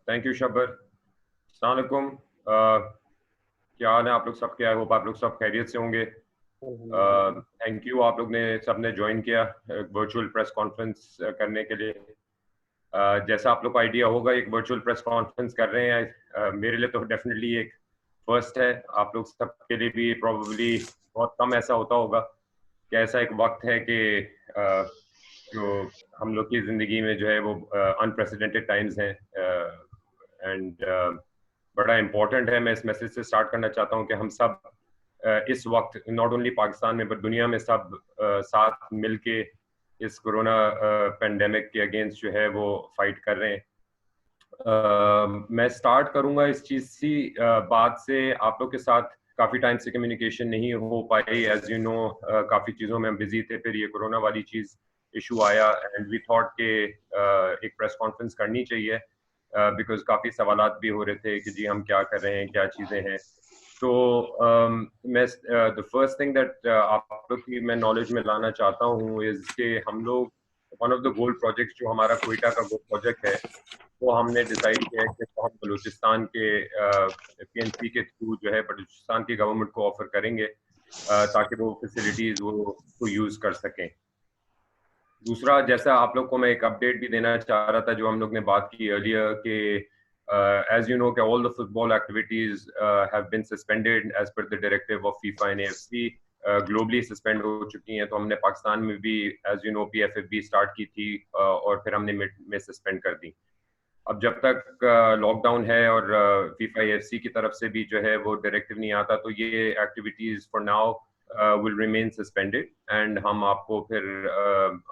Thank you Shabbar. अस्सलाम वालेकुम। क्या हाल है आप लोग सब? क्या होप आप लोग सब खैरियत से होंगे। थैंक यू आप लोग ने सबने ज्वाइन किया वर्चुअल प्रेस कॉन्फ्रेंस करने के लिए। जैसा आप लोग को आइडिया होगा, एक वर्चुअल प्रेस कॉन्फ्रेंस कर रहे हैं। मेरे लिए तो डेफिनेटली एक फर्स्ट है, आप लोग सबके लिए भी प्रॉब्ली बहुत कम ऐसा होता होगा कि ऐसा एक वक्त है कि जो हम लोग की ज़िंदगी में जो है वो अनप्रेसिडेंटेड टाइम्स हैं एंड बड़ा इम्पोर्टेंट है। मैं इस मैसेज से स्टार्ट करना चाहता हूँ कि हम सब इस वक्त नॉट ओनली पाकिस्तान में बट दुनिया में सब साथ मिलके इस कोरोना पेंडेमिक के अगेंस्ट जो है वो फाइट कर रहे हैं। मैं स्टार्ट करूंगा इस चीज सी बात से। आप लोग के साथ काफी टाइम से कम्युनिकेशन नहीं हो पाई, एज यू नो काफी चीजों में हम बिजी थे, फिर ये कोरोना वाली चीज इशू आया एंड वी थॉट के एक प्रेस कॉन्फ्रेंस करनी चाहिए बिकॉज काफी सवालात भी हो रहे थे कि जी हम क्या कर रहे हैं, क्या चीजें हैं। तो मैं द फर्स्ट थिंग दैट आप लोग की मैं नॉलेज में लाना चाहता हूँ इज के हम लोग one of the gold projects जो हमारा क्वेटा का गोल्ड प्रोजेक्ट है वो हमने डिसाइड किया है कि तो हम बलूचिस्तान के पीएनसी के थ्रू जो है बलूचिस्तान की गवर्नमेंट को ऑफर करेंगे ताकि वो फैसिलिटीज वो उसको यूज कर सकें। दूसरा, जैसा आप लोग को मैं एक अपडेट भी देना चाह रहा था जो हम लोग ने बात की अर्लियर कि एज यू नो कि all the football activities have been suspended as per the directive of FIFA and AFC, globally suspend हो चुकी हैं। तो हमने पाकिस्तान में भी as you know PFFB start की थी और फिर हमने मिड में सस्पेंड कर दी। अब जब तक लॉकडाउन है और फीफा एएफसी की तरफ से भी जो है वो डायरेक्टिव नहीं आता तो ये activities for now will remain suspended and हम आपको फिर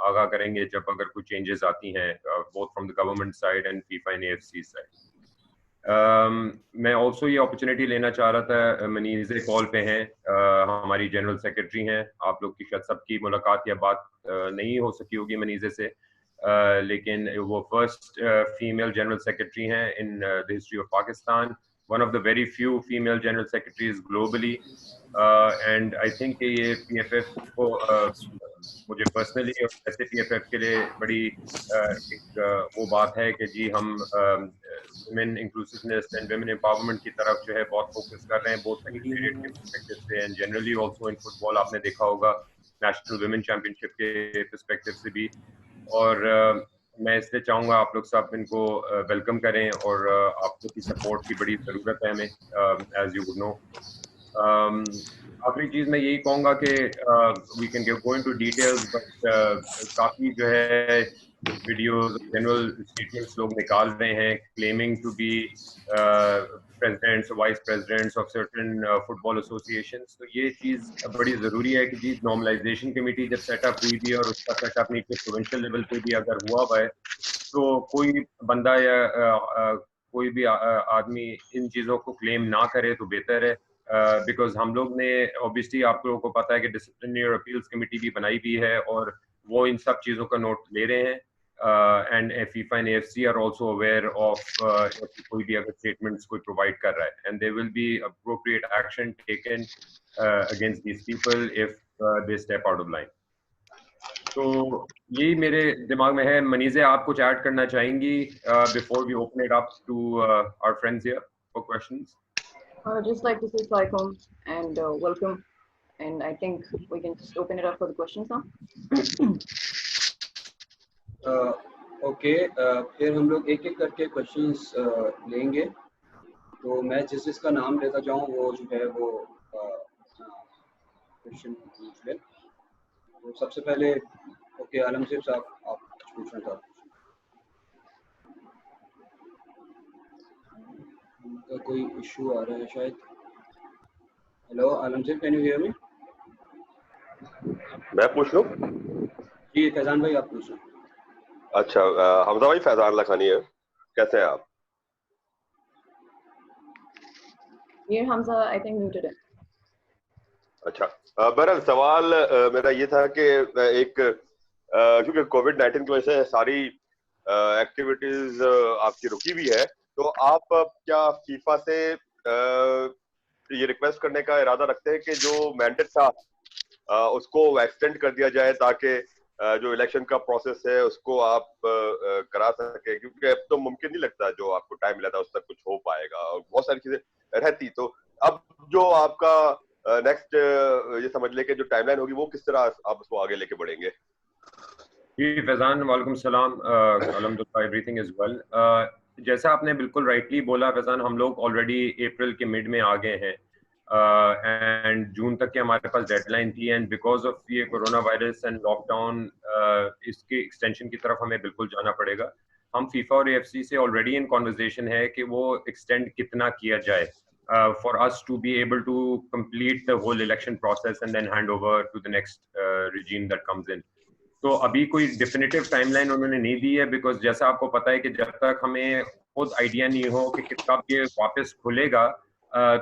आगाह करेंगे जब अगर कोई चेंजेस आती हैं both from the government side and FIFA and AFC side. मैं ऑल्सो ये अपॉर्चुनिटी लेना चाह रहा था, मनीज़े कॉल पे हैं, हमारी जनरल सेक्रेटरी हैं। आप लोग की शायद सबकी मुलाकात या बात नहीं हो सकी होगी मनीज़े से, लेकिन वो फर्स्ट फीमेल जनरल सेक्रेटरी हैं in the history of Pakistan, one of the very few female general secretaries globally. And I think कि ये पीएफएफ को मुझे पर्सनली और ऐसे पीएफएफ के लिए बड़ी एक वो बात है कि जी हम women inclusiveness and women empowerment की तरफ जो है बहुत फोकस कर रहे हैं, बोथ सेक्रेटेरिएट के पर्सपेक्टिव से and generally also in football आपने देखा होगा नेशनल वुमेन चैंपियनशिप के पर्सपेक्टिव से भी। और मैं इसलिए चाहूँगा आप लोग सब इनको वेलकम करें और आप लोग की सपोर्ट की बड़ी ज़रूरत है हमें, एज यू वुड नो। आखिरी चीज़ मैं यही कहूँगा कि we can go into details but काफ़ी जो है वीडियोस जनरल स्टेटमेंट्स लोग निकाल रहे हैं claiming to be presidents vice presidents of certain football associations. तो ये चीज़ बड़ी ज़रूरी है कि जी नॉर्मलाइजेशन कमेटी जब सेटअप हुई थी और उसका सेटअप नीचे प्रोविंशियल लेवल पे भी अगर हुआ हुआ है तो कोई बंदा या कोई भी आदमी इन चीज़ों को क्लेम ना करे तो बेहतर है। बिकॉज हम लोग ने ऑब्वियसली आप लोगों को पता है कि डिसिप्लिनरी और अपील्स कमेटी भी बनाई हुई है और वो इन सब चीज़ों का नोट ले रहे हैं and FIFA and AFC are also aware of कोई भी अगर स्टेटमेंट्स कोई प्रोवाइड कर रहा है and there will be appropriate action taken against these people if they step out of line. तो यही मेरे दिमाग में है। मनीज़े आप कुछ ऐड करना चाहेंगी before we open it up to our friends here for questions? I'd just like to say Assalamualaikum and welcome, and I think we can just open it up for the questions now. Okay, फिर हम लोग एक एक करके questions लेंगे। तो मैं जिसका नाम लेता जाऊँ वो जो है वो क्वेश्चन पूछ ले। तो सबसे पहले ओके आलमगीर साहब, आप कुछ पूछना चाहते हैं? उनका कोई इशू आ रहा है शायद। Hello Alamgir, can you hear me? मैं पूछ लूं? जी फैजान भाई आप पूछ लें। अच्छा, हमजा भाई, फैजान लखानी है, कैसे हैं आप? ये हमजा आई थिंक म्यूटेड है। अच्छा, बहरहाल सवाल मेरा ये था कि एक क्योंकि कोविड-19 की वजह से सारी एक्टिविटीज आपकी रुकी हुई है, तो आप क्या फीफा से ये रिक्वेस्ट करने का इरादा रखते हैं कि जो मैंडेट था उसको एक्सटेंड कर दिया जाए ताकि जो इलेक्शन का प्रोसेस है उसको आप करा सके, क्योंकि अब तो मुमकिन नहीं लगता जो आपको टाइम मिला था उस तक कुछ हो पाएगा और बहुत सारी चीजें रहती। तो अब जो आपका नेक्स्ट ये समझ ले कि जो टाइमलाइन होगी वो किस तरह आप उसको आगे लेके बढ़ेंगे? जी फैजान, वालेकुम सलाम। अल्हम्दुलिल्लाह एवरीथिंग इज वेल। जैसा आपने बिल्कुल राइटली बोला फैजान, हम लोग ऑलरेडी अप्रैल के मिड में आ गए हैं एंड जून तक के हमारे पास डेडलाइन थी एंड बिकॉज ऑफ ये कोरोना वायरस एंड लॉकडाउन इसके एक्सटेंशन की तरफ हमें बिल्कुल जाना पड़ेगा। हम फीफा और एएफसी से ऑलरेडी इन कॉन्वर्जेशन है कि वो एक्सटेंड कितना किया जाए for us to be able to complete the whole election process and then hand over to the next regime that comes in. तो अभी कोई डिफिनेटिव टाइमलाइन उन्होंने नहीं दी है, बिकॉज जैसा आपको पता है कि जब तक हमें खुद आइडिया नहीं हो कि कब ये वापस खुलेगा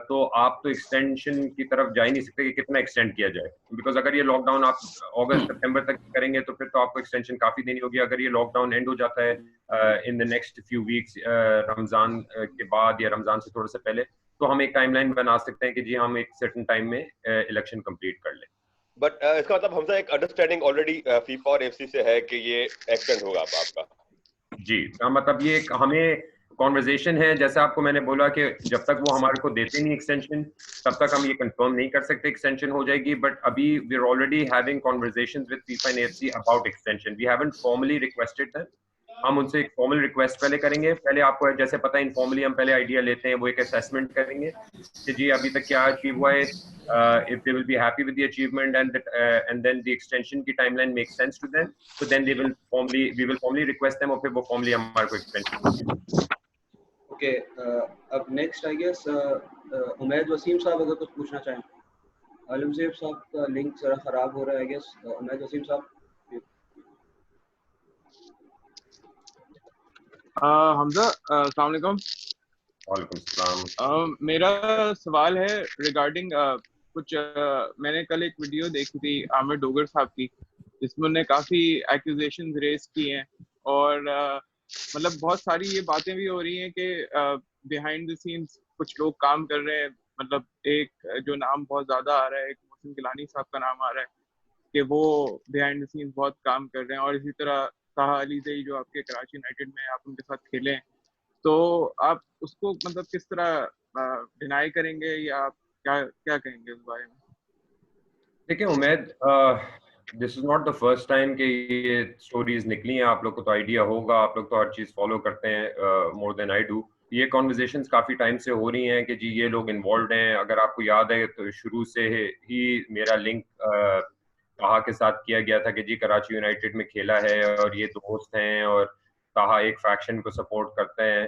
तो आप तो एक्सटेंशन की तरफ जा ही नहीं सकते कि कितना एक्सटेंड किया जाए, बिकॉज अगर ये लॉकडाउन आप अगस्त सितंबर तक करेंगे तो फिर तो आपको एक्सटेंशन काफी देनी होगी। अगर ये लॉकडाउन एंड हो जाता है in the next few weeks Ramzan के बाद या रमजान से थोड़ा सा पहले, तो हम एक टाइमलाइन बना सकते हैं कि जी हम एक सर्टेन टाइम में इलेक्शन कंप्लीट कर लें। बट इसका मतलब हमसे एक अंडरस्टैंडिंग ऑलरेडी फीफा और एफसी से है कि ये एक्सटेंड होगा आपका? जी, मतलब ये हमें कॉन्वर्जेशन है, जैसे आपको मैंने बोला कि जब तक वो हमारे को देते नहीं एक्सटेंशन तब तक हम ये कंफर्म नहीं कर सकते एक्सटेंशन हो जाएगी। बट अभी we are already having conversations with FIFA and AFC about extension. We haven't formally requested them. हम उनसे एक फॉर्मल रिक्वेस्ट पहले करेंगे। पहले आपको जैसे पता है इनफॉर्मली हम पहले आइडिया लेते हैं, वो एक असेसमेंट करेंगे कि जी अभी तक क्या अचीव हुआ है, if they will be happy with the achievement and then the extension की timeline makes sense to them, so then we will formally request them और फिर वो formally हमारे को extension होगी। Okay, अब next I guess Umaid Wasim साहब अगर कुछ पूछना चाहें। आलमज़ेब साहब का लिंक जरा खराब हो रहा है I guess। उमैद वसीम साहब। हमजा अस्सलाम वालेकुम। वालेकुम सलाम। मेरा सवाल है रिगार्डिंग कुछ मैंने कल एक वीडियो देखी थी आमिर डोगर साहब की, जिसमें उन्होंने काफ़ी एक्यूजेशंस रेज किए हैं और मतलब बहुत सारी ये बातें भी हो रही हैं कि बिहाइंड द सीन्स कुछ लोग काम कर रहे हैं। मतलब एक जो नाम बहुत ज़्यादा आ रहा है, एक मोहसिन गिलानी साहब का नाम आ रहा है कि वो बिहाइंड द सीन्स बहुत काम कर रहे हैं, और इसी तरह ताहा अलीज़ई जो आपके कराची यूनाइटेड में आप उनके साथ खेले हैं, तो आप उसको मतलब किस तरह डिनाई करेंगे या आप क्या कहेंगे उस बारे में? देखिए Umaid, this is not the first time कि ये स्टोरीज निकली हैं। आप लोग को तो आइडिया होगा, आप लोग तो हर चीज़ फॉलो करते हैं मोर देन आई डू। ये कॉन्वर्जेशंस काफ़ी टाइम से हो रही हैं कि जी ये लोग इन्वॉल्व हैं। अगर आपको याद है तो शुरू से ही मेरा लिंक ताहा के साथ किया गया था कि जी कराची यूनाइटेड में खेला है और ये दोस्त हैं और ताहा एक फैक्शन को सपोर्ट करते हैं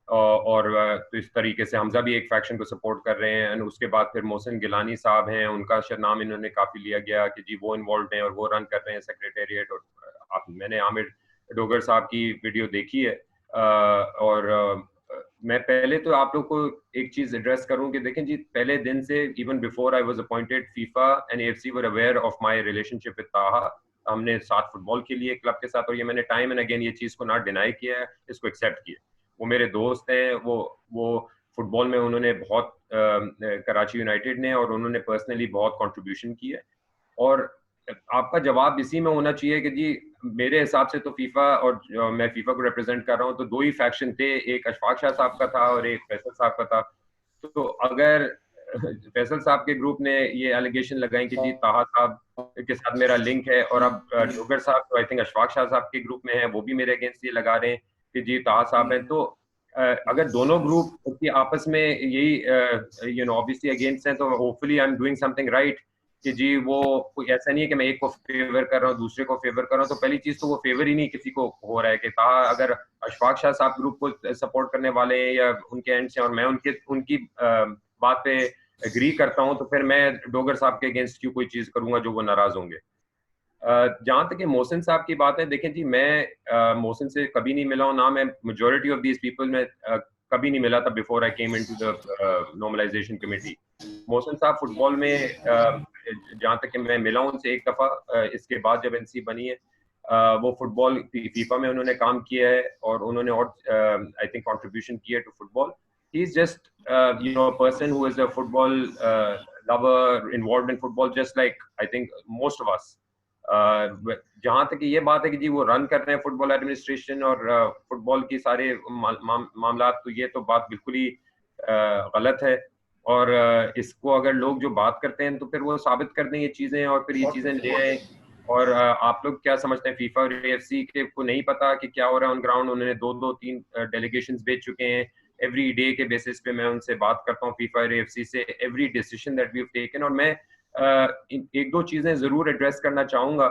और तो इस तरीके से हमजा भी एक फैक्शन को सपोर्ट कर रहे हैं। एंड उसके बाद फिर मोहसिन गिलानी साहब हैं, उनका नाम इन्होंने काफ़ी लिया गया कि जी वो इन्वॉल्व हैं और वो रन कर रहे हैं सेक्रेटेरिएट। और मैंने आमिर डोगर साहब की वीडियो देखी है और मैं पहले तो आप लोग को एक चीज़ एड्रेस करूं कि देखें जी, पहले दिन से even before I was appointed FIFA and AFC were aware of my relationship with ताहा। हमने साथ फुटबॉल के लिए क्लब के साथ, और ये मैंने टाइम एंड अगेन ये चीज़ को ना डिनाई किया है, इसको एक्सेप्ट किया। वो मेरे दोस्त हैं, वो फुटबॉल में उन्होंने बहुत कराची यूनाइटेड ने और उन्होंने पर्सनली बहुत कंट्रीब्यूशन की है। और आपका जवाब इसी में होना चाहिए कि जी मेरे हिसाब से तो फीफा और मैं फीफा को रिप्रेजेंट कर रहा हूँ तो दो ही फैक्शन थे, एक अशफाक शाह साहब का था और एक फैसल साहब का था। तो अगर फैसल साहब के ग्रुप ने ये एलिगेशन लगाई कि जी ताहा साहब के साथ मेरा लिंक है, और अब डोगर साहब तो आई थिंक अशफाक शाह साहब के ग्रुप में है, वो भी मेरे अगेंस्ट ये लगा रहे हैं कि जी ताहा साहब हैं, तो अगर दोनों ग्रुप की आपस में यही यू नो ऑब्वियसली अगेंस्ट हैं, तो hopefully I am doing something right कि जी वो कोई ऐसा नहीं है कि मैं एक को फेवर कर रहा हूँ दूसरे को फेवर कर रहा हूँ। तो पहली चीज तो वो फेवर ही नहीं किसी को हो रहा है कि ताहा अगर अशफाक शाह साहब ग्रुप को सपोर्ट करने वाले हैं या उनके एंड से और मैं उनकी बात पे एग्री करता हूँ, तो फिर मैं डोगर साहब के अगेंस्ट क्यों कोई चीज करूंगा जो वो नाराज होंगे। जहाँ तक मोहसिन साहब की बात है, देखें जी मैं मोहसिन से कभी नहीं मिला हूँ, ना मैं मेजोरिटी ऑफ दीज पीपल में कभी नहीं मिला था before I came into the normalization committee. Mohsin साहब फुटबॉल में जहाँ तक कि मैं मिला हूँ उनसे एक दफ़ा, इसके बाद जब एनसी बनी है वो फुटबॉल फीफा में उन्होंने काम किया है और उन्होंने और आई थिंक कंट्रीब्यूशन किया to football. He is just you know a person who is a football lover involved in football just like I think most of us, जहां तक ये बात है कि जी वो रन कर रहे हैं फुटबॉल एडमिनिस्ट्रेशन और फुटबॉल की सारे मामला, तो ये तो बात बिल्कुल ही गलत है। और इसको अगर लोग जो बात करते हैं तो फिर वो साबित कर दें ये चीजें और फिर ये चीजें ले आए। और आप लोग क्या समझते हैं, फीफा और एएफसी के को नहीं पता कि क्या हो रहा है ऑन ग्राउंड? उन्होंने 2-3 डेलीगेशंस भेज चुके हैं। एवरी डे के बेसिस पे मैं उनसे बात करता हूँ फीफा और एएफसी से, every decision that we have taken. और मैं एक दो चीजें जरूर एड्रेस करना चाहूंगा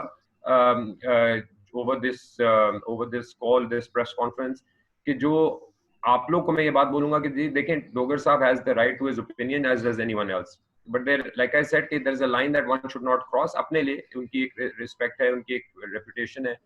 over this call, this press conference, कि जो आप लोग को मैं ये बात बोलूंगा कि जी देखें, डोगर साहब has the right to his opinion as does anyone else, but there, like I said, there is a line that one should not cross. अपने लिए उनकी एक रिस्पेक्ट है, उनकी एक रेपुटेशन है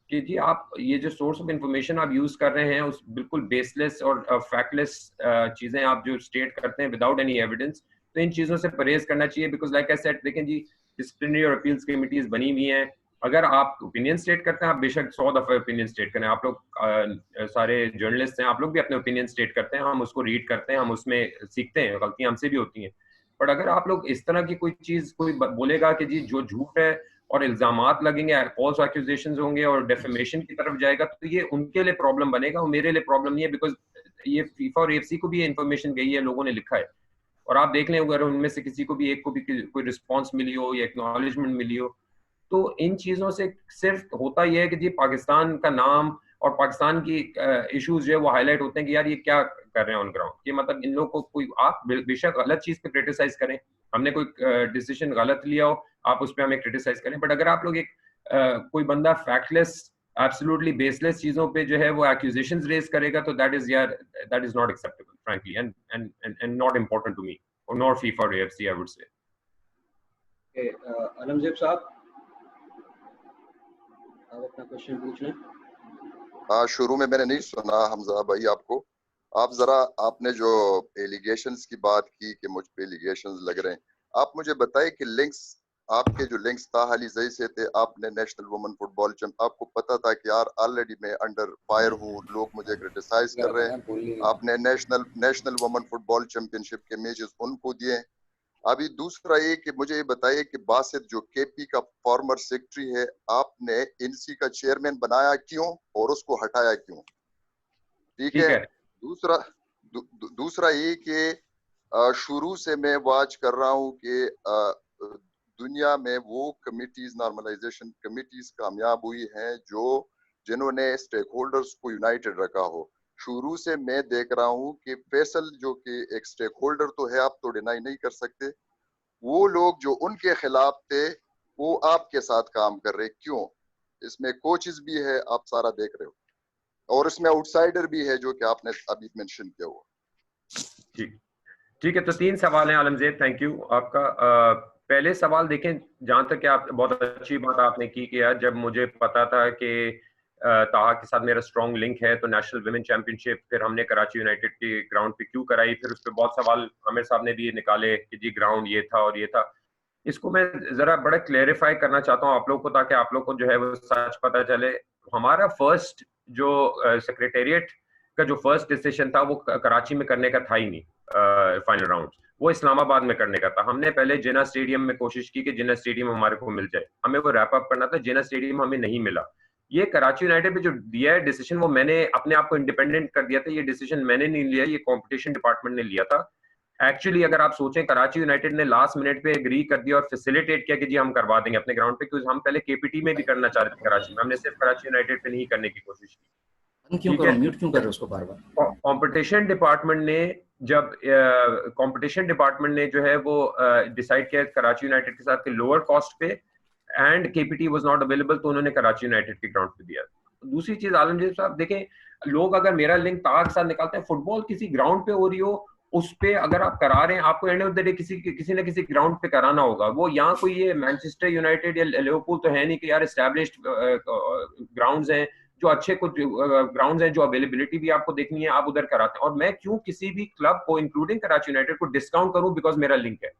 कि जी आप ये जो सोर्स ऑफ इंफॉर्मेशन आप यूज कर रहे हैं उस बिल्कुल बेसलेस और फैक्टलेस चीजें आप जो स्टेट करते हैं विदाउट एनी एविडेंस, तो इन चीजों से परहेज करना चाहिए। बिकॉज लाइक आई सेड, देखें जी, डिसिप्लिनरी और अपील्स कमिटीज बनी हुई हैं। अगर आप ओपिनियन स्टेट करते हैं, आप बेशक 100 दफे ओपिनियन स्टेट करें, आप लोग सारे जर्नलिस्ट हैं, आप लोग भी अपने ओपिनियन स्टेट करते हैं, हम उसको रीड करते हैं, हम उसमें सीखते हैं, गलतियां हमसे भी होती हैं। बट अगर आप लोग इस तरह की कोई चीज कोई बोलेगा कि जी जो झूठ है और इल्जामात लगेंगे, फॉल्स एक्यूजेशंस होंगे और डेफेमेशन की तरफ जाएगा, तो ये उनके लिए प्रॉब्लम बनेगा, वो मेरे लिए प्रॉब्लम नहीं है। बिकॉज ये फीफा और एएफसी को भी ये इन्फॉर्मेशन गई है, लोगों ने लिखा है, और आप देख लें अगर उनमें से किसी को भी एक को भी कोई रिस्पॉन्स मिली हो या एक्नॉलेजमेंट मिली हो, तो इन चीजों से सिर्फ होता यह है कि जी पाकिस्तान का नाम और पाकिस्तान की इश्यूज जो है वो हाईलाइट होते हैं कि यार ये क्या कर रहे हैं ऑन ग्राउंड। ये मतलब इन लोगों को कोई, आप बेशक गलत चीज पे क्रिटिसाइज करें, हमने कोई डिसीजन गलत लिया हो, आप उस पर हमें क्रिटिसाइज करें, बट अगर आप लोग एक कोई बंदा फैक्टलेस, एब्सोल्युटली बेसलेस चीजों पे जो है वो एक्यूजेशंस रेज करेगा, तो that is not acceptable frankly, and not important to me और नॉट फीफा और AFC, I would say. Alamzeb साहब, आप अपना क्वेश्चन पूछ लें। हाँ, शुरू में मैंने नहीं सुना हमजा भाई आपको। आप जरा, आपने जो एलिगेशंस की बात की कि मुझ पे एलिगेशंस लग रहे हैं, आप मुझे बताइए कि लिंक्स, आपके जो लिंक्स ताहाली जई से थे, आपने नेशनल वुमेन फुटबॉल चैंपियन, आपको पता था कि यार ऑलरेडी मैं अंडर फायर हूँ, लोग मुझे क्रिटिसाइज कर रहे हैं, आपने नेशनल वुमेन फुटबॉल चैंपियनशिप के मैचेस उनको दिए। अभी दूसरा ये कि मुझे ये बताइए कि बासित जो केपी का फॉर्मर सेक्रेटरी है, आपने इनसी का चेयरमैन बनाया क्यों और उसको हटाया क्यों? ठीक है। दूसरा ये कि शुरू से मैं वाच कर रहा हूँ कि दुनिया में वो कमिटीज, नॉर्मलाइजेशन कमिटीज कामयाब हुई हैं जो जिन्होंने स्टेक होल्डर्स को यूनाइटेड रखा हो। शुरू से मैं देख रहा हूँ कि फैसल जो कि एक स्टेक होल्डर तो है, आप तो डिनाई नहीं कर सकते, वो लोग जो उनके खिलाफ थे वो आपके साथ काम कर रहे, क्यों? इसमें कोचेस भी है, आप सारा देख रहे हो, और इसमें आउटसाइडर भी है जो कि आपने अभी मेंशन किया हुआ। ठीक है, तो 3 सवाल हैं आलमजेब, थैंक यू आपका। पहले सवाल देखें, जहां तक कि आप, बहुत अच्छी बात आपने की कि यार जब मुझे पता था कि ताहा के साथ मेरा स्ट्रॉन्ग लिंक है, तो नेशनल वुमेन चैंपियनशिप फिर हमने कराची यूनाइटेड के ग्राउंड पे क्यों कराई, फिर उस पर बहुत सवाल आमिर साहब ने भी निकाले कि जी ग्राउंड ये था और ये था। इसको मैं जरा बड़ा क्लेरिफाई करना चाहता हूँ आप लोग को, ताकि आप लोग को जो है वो सच पता चले। हमारा फर्स्ट जो सेक्रेटेरिएट का जो फर्स्ट डिसीजन था वो कराची में करने का था ही नहीं, फाइनल राउंड वो इस्लामाबाद में करने का था। हमने पहले जिना स्टेडियम में कोशिश की कि जिना स्टेडियम हमारे को मिल जाए, हमें वो रैप अप करना था, जिना स्टेडियम हमें नहीं मिला। ये कराची यूनाइटेड पे जो दिया है डिसीजन, वो मैंने अपने आप को इंडिपेंडेंट कर दिया था, ये डिसीजन मैंने नहीं लिया, ये कंपटीशन डिपार्टमेंट ने लिया था। एक्चुअली अगर आप सोचें, कराची यूनाइटेड ने लास्ट मिनट पे एग्री कर दिया और फैसिलिटेट किया कि जी हम करवा देंगे अपने ग्राउंड पे, क्योंकि हम पहले केपीटी में भी करना चाह रहे थे कराची में, हमने सिर्फ कराची यूनाइटेड पे नहीं करने की कोशिश की। क्यों करो, म्यूट क्यों कर रहे हो उसको बार बार? कंपटीशन डिपार्टमेंट ने जब कंपटीशन डिपार्टमेंट ने जो है वो डिसाइड किया कराची यूनाइटेड के साथ लोअर कॉस्ट पे and KPT was not available, तो उन्होंने कराची यूनाइटेड के ग्राउंड पे दिया। दूसरी चीज आलमगीर साहब देखें, लोग अगर मेरा लिंक ताहा के साथ निकालते हैं, फुटबॉल किसी ग्राउंड पे हो रही हो, उस पे अगर आप करा रहे हैं, आपको एंड ऑफ द डे किसी न किसी ग्राउंड पे कराना होगा। वो यहाँ कोई ये मैनचेस्टर यूनाइटेड या लिवरपूल तो है नहीं कि यार एस्टैब्लिश्ड ग्राउंड्स हैं, जो अच्छे कुछ ग्राउंड्स हैं, जो अवेलेबिलिटी भी आपको देखनी है, आप उधर कराते हैं। और मैं क्यों किसी भी क्लब को इंक्लूडिंग कराची यूनाइटेड को डिस्काउंट करूं बिकॉज मेरा लिंक है?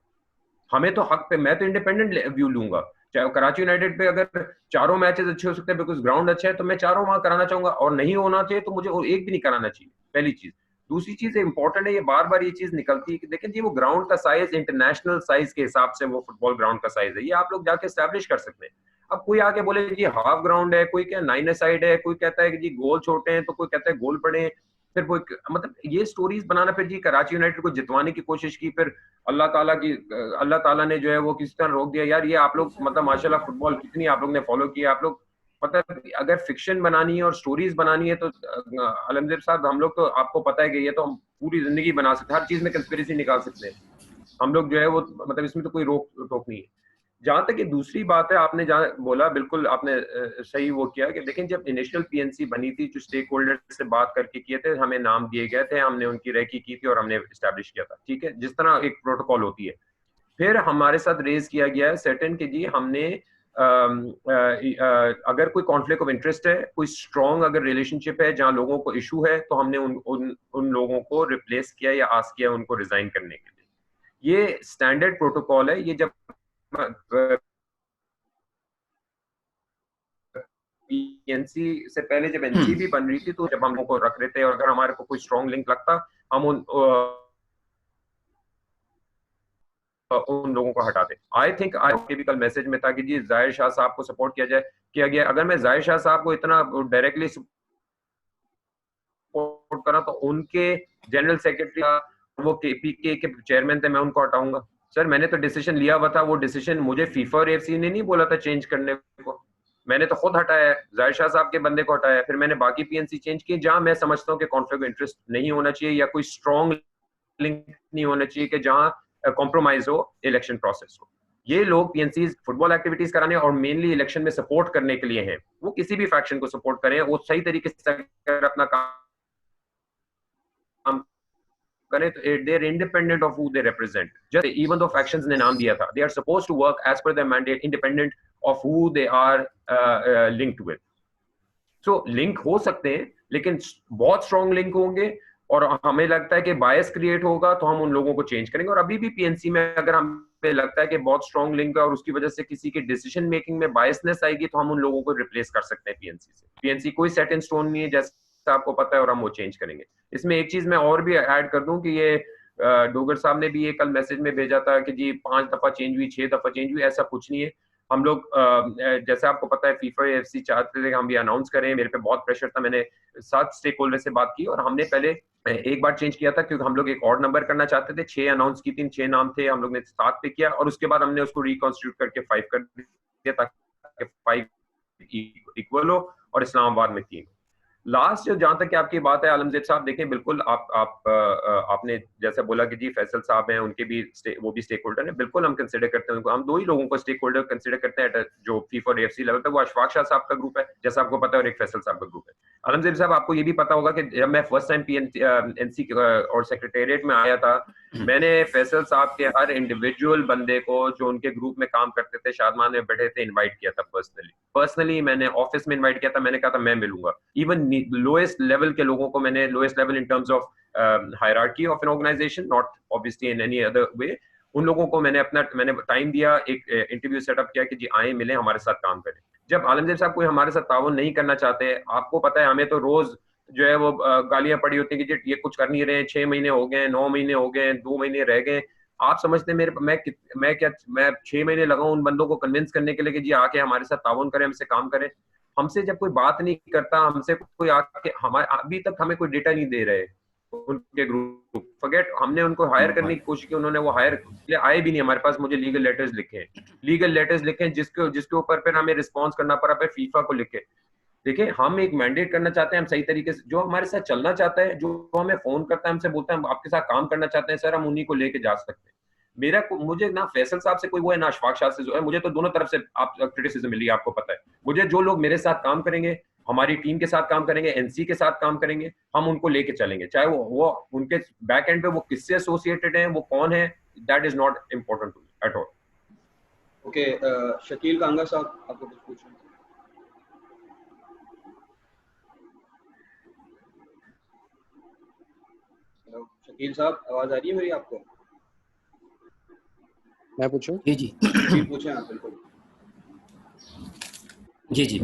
हमें तो हक पे, मैं तो इंडिपेंडेंट व्यू लूंगा। चाहे कराची यूनाइटेड पे अगर चारों मैचेस अच्छे हो सकते हैं बिकॉज ग्राउंड अच्छा है, तो मैं चारों वहां कराना चाहूंगा, और नहीं होना चाहिए तो मुझे एक भी नहीं कराना चाहिए, पहली चीज। दूसरी चीज इंपॉर्टेंट है, ये बार बार ये चीज निकलती है कि देखें जी वो ग्राउंड का साइज इंटरनेशनल साइज के हिसाब से वो फुटबॉल ग्राउंड का साइज है, ये आप लोग जाके एस्टैब्लिश कर सकते हैं। अब कोई आके बोले जी हाफ ग्राउंड है, कोई क्या 9 साइड है, कोई कहता है कि जी गोल छोटे हैं, तो कोई कहता है गोल बड़े हैं, फिर कोई मतलब ये स्टोरीज बनाना, फिर जी कराची यूनाइटेड को जितवाने की कोशिश की, फिर अल्लाह ताला ने जो है वो किसी तरह रोक दिया। यार ये आप लोग मतलब माशाल्लाह फुटबॉल कितनी आप लोग ने फॉलो किया, आप लोग पता है अगर फिक्शन बनानी है और स्टोरीज बनानी है तो अलमजेब साहब हम लोग तो आपको पता है कि ये तो हम पूरी जिंदगी बना सकते हैं, हर चीज में कंस्पिरेसी निकाल सकते हैं हम लोग जो है वो, मतलब इसमें तो कोई रोक टोक नहीं है। जहां तक ये दूसरी बात है, आपने जहां बोला बिल्कुल आपने सही वो किया कि लेकिन जब इनिशियल पीएनसी बनी थी, जो स्टेक होल्डर से बात करके किए थे, हमें नाम दिए गए थे, हमने उनकी रेकी की थी और हमने स्टैब्लिश किया था, ठीक है, जिस तरह एक प्रोटोकॉल होती है। फिर हमारे साथ रेज किया गया है सर्टेन के जी हमने अगर कोई कॉन्फ्लिक्ट ऑफ इंटरेस्ट है, कोई स्ट्रॉन्ग अगर रिलेशनशिप है जहां लोगों को इशू है, तो हमने उन लोगों को रिप्लेस किया या आस्क किया उनको रिजाइन करने के लिए। ये स्टैंडर्ड प्रोटोकॉल है। ये जब पीएनसी से पहले जब एनसी भी बन रही थी, तो जब हम लोगों को रख रहे थे और अगर हमारे को कोई स्ट्रॉन्ग लिंक लगता, हम उन लोगों को हटाते। आई थिंक आपके भी कल मैसेज में था कि जी जाहिर शाह साहब को सपोर्ट किया गया। अगर मैं जाहिर शाह साहब को इतना डायरेक्टली सपोर्ट करा तो उनके जनरल सेक्रेटरी वो केपीके के चेयरमैन थे, मैं उनको हटाऊंगा? सर मैंने तो डिसीजन लिया हुआ था, वो डिसीजन मुझे फीफा और एफसी ने नहीं बोला था चेंज करने को, मैंने तो खुद हटाया है, जाहिर शाह साहब के बंदे को हटाया, फिर मैंने बाकी पीएनसी चेंज की जहां मैं समझता हूँ कि कॉन्फ्लिक्ट ऑफ इंटरेस्ट नहीं होना चाहिए या कोई स्ट्रॉन्ग लिंक नहीं होना चाहिए कि जहां कॉम्प्रोमाइज हो इलेक्शन प्रोसेस हो। ये लोग पीएनसी फुटबॉल एक्टिविटीज कराने और मेनली इलेक्शन में सपोर्ट करने के लिए हैं। वो किसी भी फैक्शन को सपोर्ट करें, वो सही तरीके से अपना काम करें तो they are independent of who they represent. Just even though factions ने नाम दिया था, they are supposed to work as per their mandate, independent of who they are linked with. So link हो सकते हैं, लेकिन बहुत स्ट्रॉन्ग लिंक होंगे और हमें लगता है कि बायस क्रिएट होगा तो हम उन लोगों को चेंज करेंगे। और अभी भी पीएनसी में अगर हमें लगता है कि बहुत स्ट्रॉन्ग लिंक है और उसकी वजह से किसी के डिसीजन मेकिंग में बायसनेस आएगी, तो हम उन लोगों को रिप्लेस कर सकते हैं पीएनसी से। पीएनसी कोई सेट इन स्टोन नहीं है, जैसे आपको पता है, और हम वो चेंज करेंगे। इसमें एक चीज मैं और भी ऐड कर दूं कि ये डोगर साहब ने भी ये कल मैसेज में भेजा था कि जी 5 दफा चेंज हुई, 6 दफा चेंज हुई, ऐसा कुछ नहीं है। हम लोग जैसे आपको पता है फीफा एफसी चाहते थे कि हम भी अनाउंस करें, मेरे पे बहुत प्रेशर था, मैंने 7 स्टेक होल्डर से बात की और हमने पहले एक बार चेंज किया था क्योंकि हम लोग एक और नंबर करना चाहते थे। 6 अनाउंस की थी, 6 नाम थे, हम लोग ने 7 पे किया और उसके बाद हमने उसको रिकॉन्स्टिट्यूट करके 5 कर दिया ताकि 5 इक्वल हो और इस्लामाबाद में 3। लास्ट जहां तक आपकी बात है आलमजेब साहब, देखें बिल्कुल आपने जैसा बोला कि जी फैसल साहब हैं, उनके भी वो भी स्टेक होल्डर हैं, बिल्कुल हम कंसिडर करते हैं उनको। हम 2 ही लोगों को स्टेक होल्डर कंसिडर करते हैं जो फीफा और एफसी लेवल पे, वो अशफाक शाह साहब का ग्रुप है जैसा आपको पता है और एक फैसल साहब का ग्रुप है। आलमजेब साहब आपको ये भी पता होगा कि जब मैं फर्स्ट टाइम एनसी और सेक्रेटेरिएट में आया था, मैंने फैसल साहब के हर इंडिविजुअल बंदे को जो उनके ग्रुप में काम करते थे, शादमान में बैठे थे, इन्वाइट किया था पर्सनली मैंने ऑफिस में इन्वाइट किया था। मैंने कहा था मैं मिलूंगा। इवन लोएस्ट लेवल के लोगों को मैंने, lowest level in terms of hierarchy of an organization, not obviously in any other way, उन लोगों को मैंने टाइम दिया, एक इंटरव्यू सेटअप किया कि जी आए मिले, हमारे साथ काम करें। जब आलमजेब साहब कोई हमारे साथ ताउन नहीं करना चाहते, आपको पता है हमें तो रोज जो है वो गालियां पड़ी होती है कि जी ये कुछ कर नहीं रहे, 6 महीने हो गए, 9 महीने हो गए, 2 महीने रह गए। आप समझते हैं मैं 6 महीने लगाऊं उन बंदों को कन्विंस करने के लिए कि जी आके हमारे साथ ताउन करें, हमसे काम करें। हमसे जब कोई बात नहीं करता, हमसे कोई आके हमारे अभी तक हमें कोई डेटा नहीं दे रहे उनके ग्रुप, फॉरगेट हमने उनको हायर करने की कोशिश की, उन्होंने वो हायर आए भी नहीं हमारे पास। मुझे लीगल लेटर्स लिखे जिसके ऊपर फिर हमें रिस्पॉन्स करना पड़ा, फिर फीफा को लिखे। देखिए हम एक मैंडेट करना चाहते हैं, हम सही तरीके से, जो हमारे साथ चलना चाहता है, जो हमें फोन करता है, हमसे बोलता है हम आपके साथ काम करना चाहते हैं सर, हम उन्हीं को लेके जा सकते हैं। मुझे ना फैसल साहब से कोई वो है ना अशफाक शाह से जो है, मुझे तो दोनों तरफ से आप क्रिटिसिज्म मिली है, आपको पता है। मुझे जो लोग मेरे साथ काम करेंगे, हमारी टीम के साथ काम करेंगे, एनसी के साथ काम करेंगे, हम उनको लेके चलेंगे, चाहे वो उनके बैक एंड पे वो किससे एसोसिएटेड है, वो कौन है, that is not important to me at all. Okay, Shakeel Kanga sahab आपको कुछ पूछना है? हेलो शकील साहब, आवाज आ रही है मेरी आपको? मैं पूछूं? जी जी जी पूछें आप, बिल्कुल। जी जी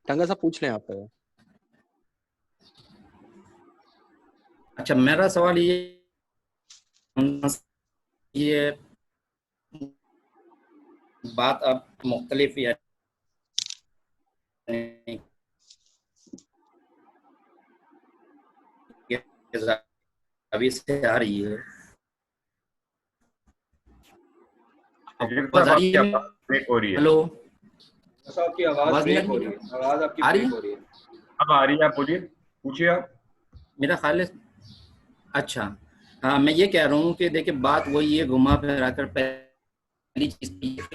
टंगा साहब पूछ लें आप। अच्छा, मेरा सवाल ये बात अब मुख्तलिफ या अभी से आ रही है, आवाज आ रही है? हो रही है। हेलो, आपकी आवाज नहीं आ ब्रेक हो रही है, आवाज आपकी आ रही ब्रेक है? हो रही है। अब आ रही है, आप बोलिए, पूछिए आप। मेरा ख्याल है। अच्छा, हाँ, मैं ये कह रहा हूँ कि देखिए बात वही है, घुमा फिरा कर पहली चीज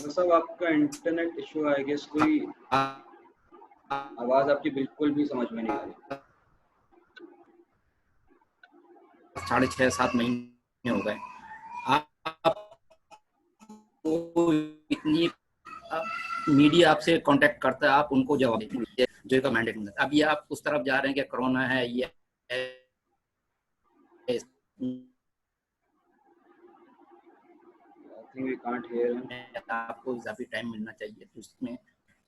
सब आपका इंटरनेट इशू है आई गेस, कोई आवाज आपकी बिल्कुल भी समझ में नहीं आ रही। 6.5-7 महीने हो गए आपको, इतनी मीडिया आपसे कांटेक्ट करता है, आप उनको जवाब देते हैं जो का मैंडेट मिलता है। अब ये आप उस तरफ जा रहे हैं कि कोरोना है, ये we can't hear him. आपको इजाफी टाइम मिलना चाहिए, तो उसमें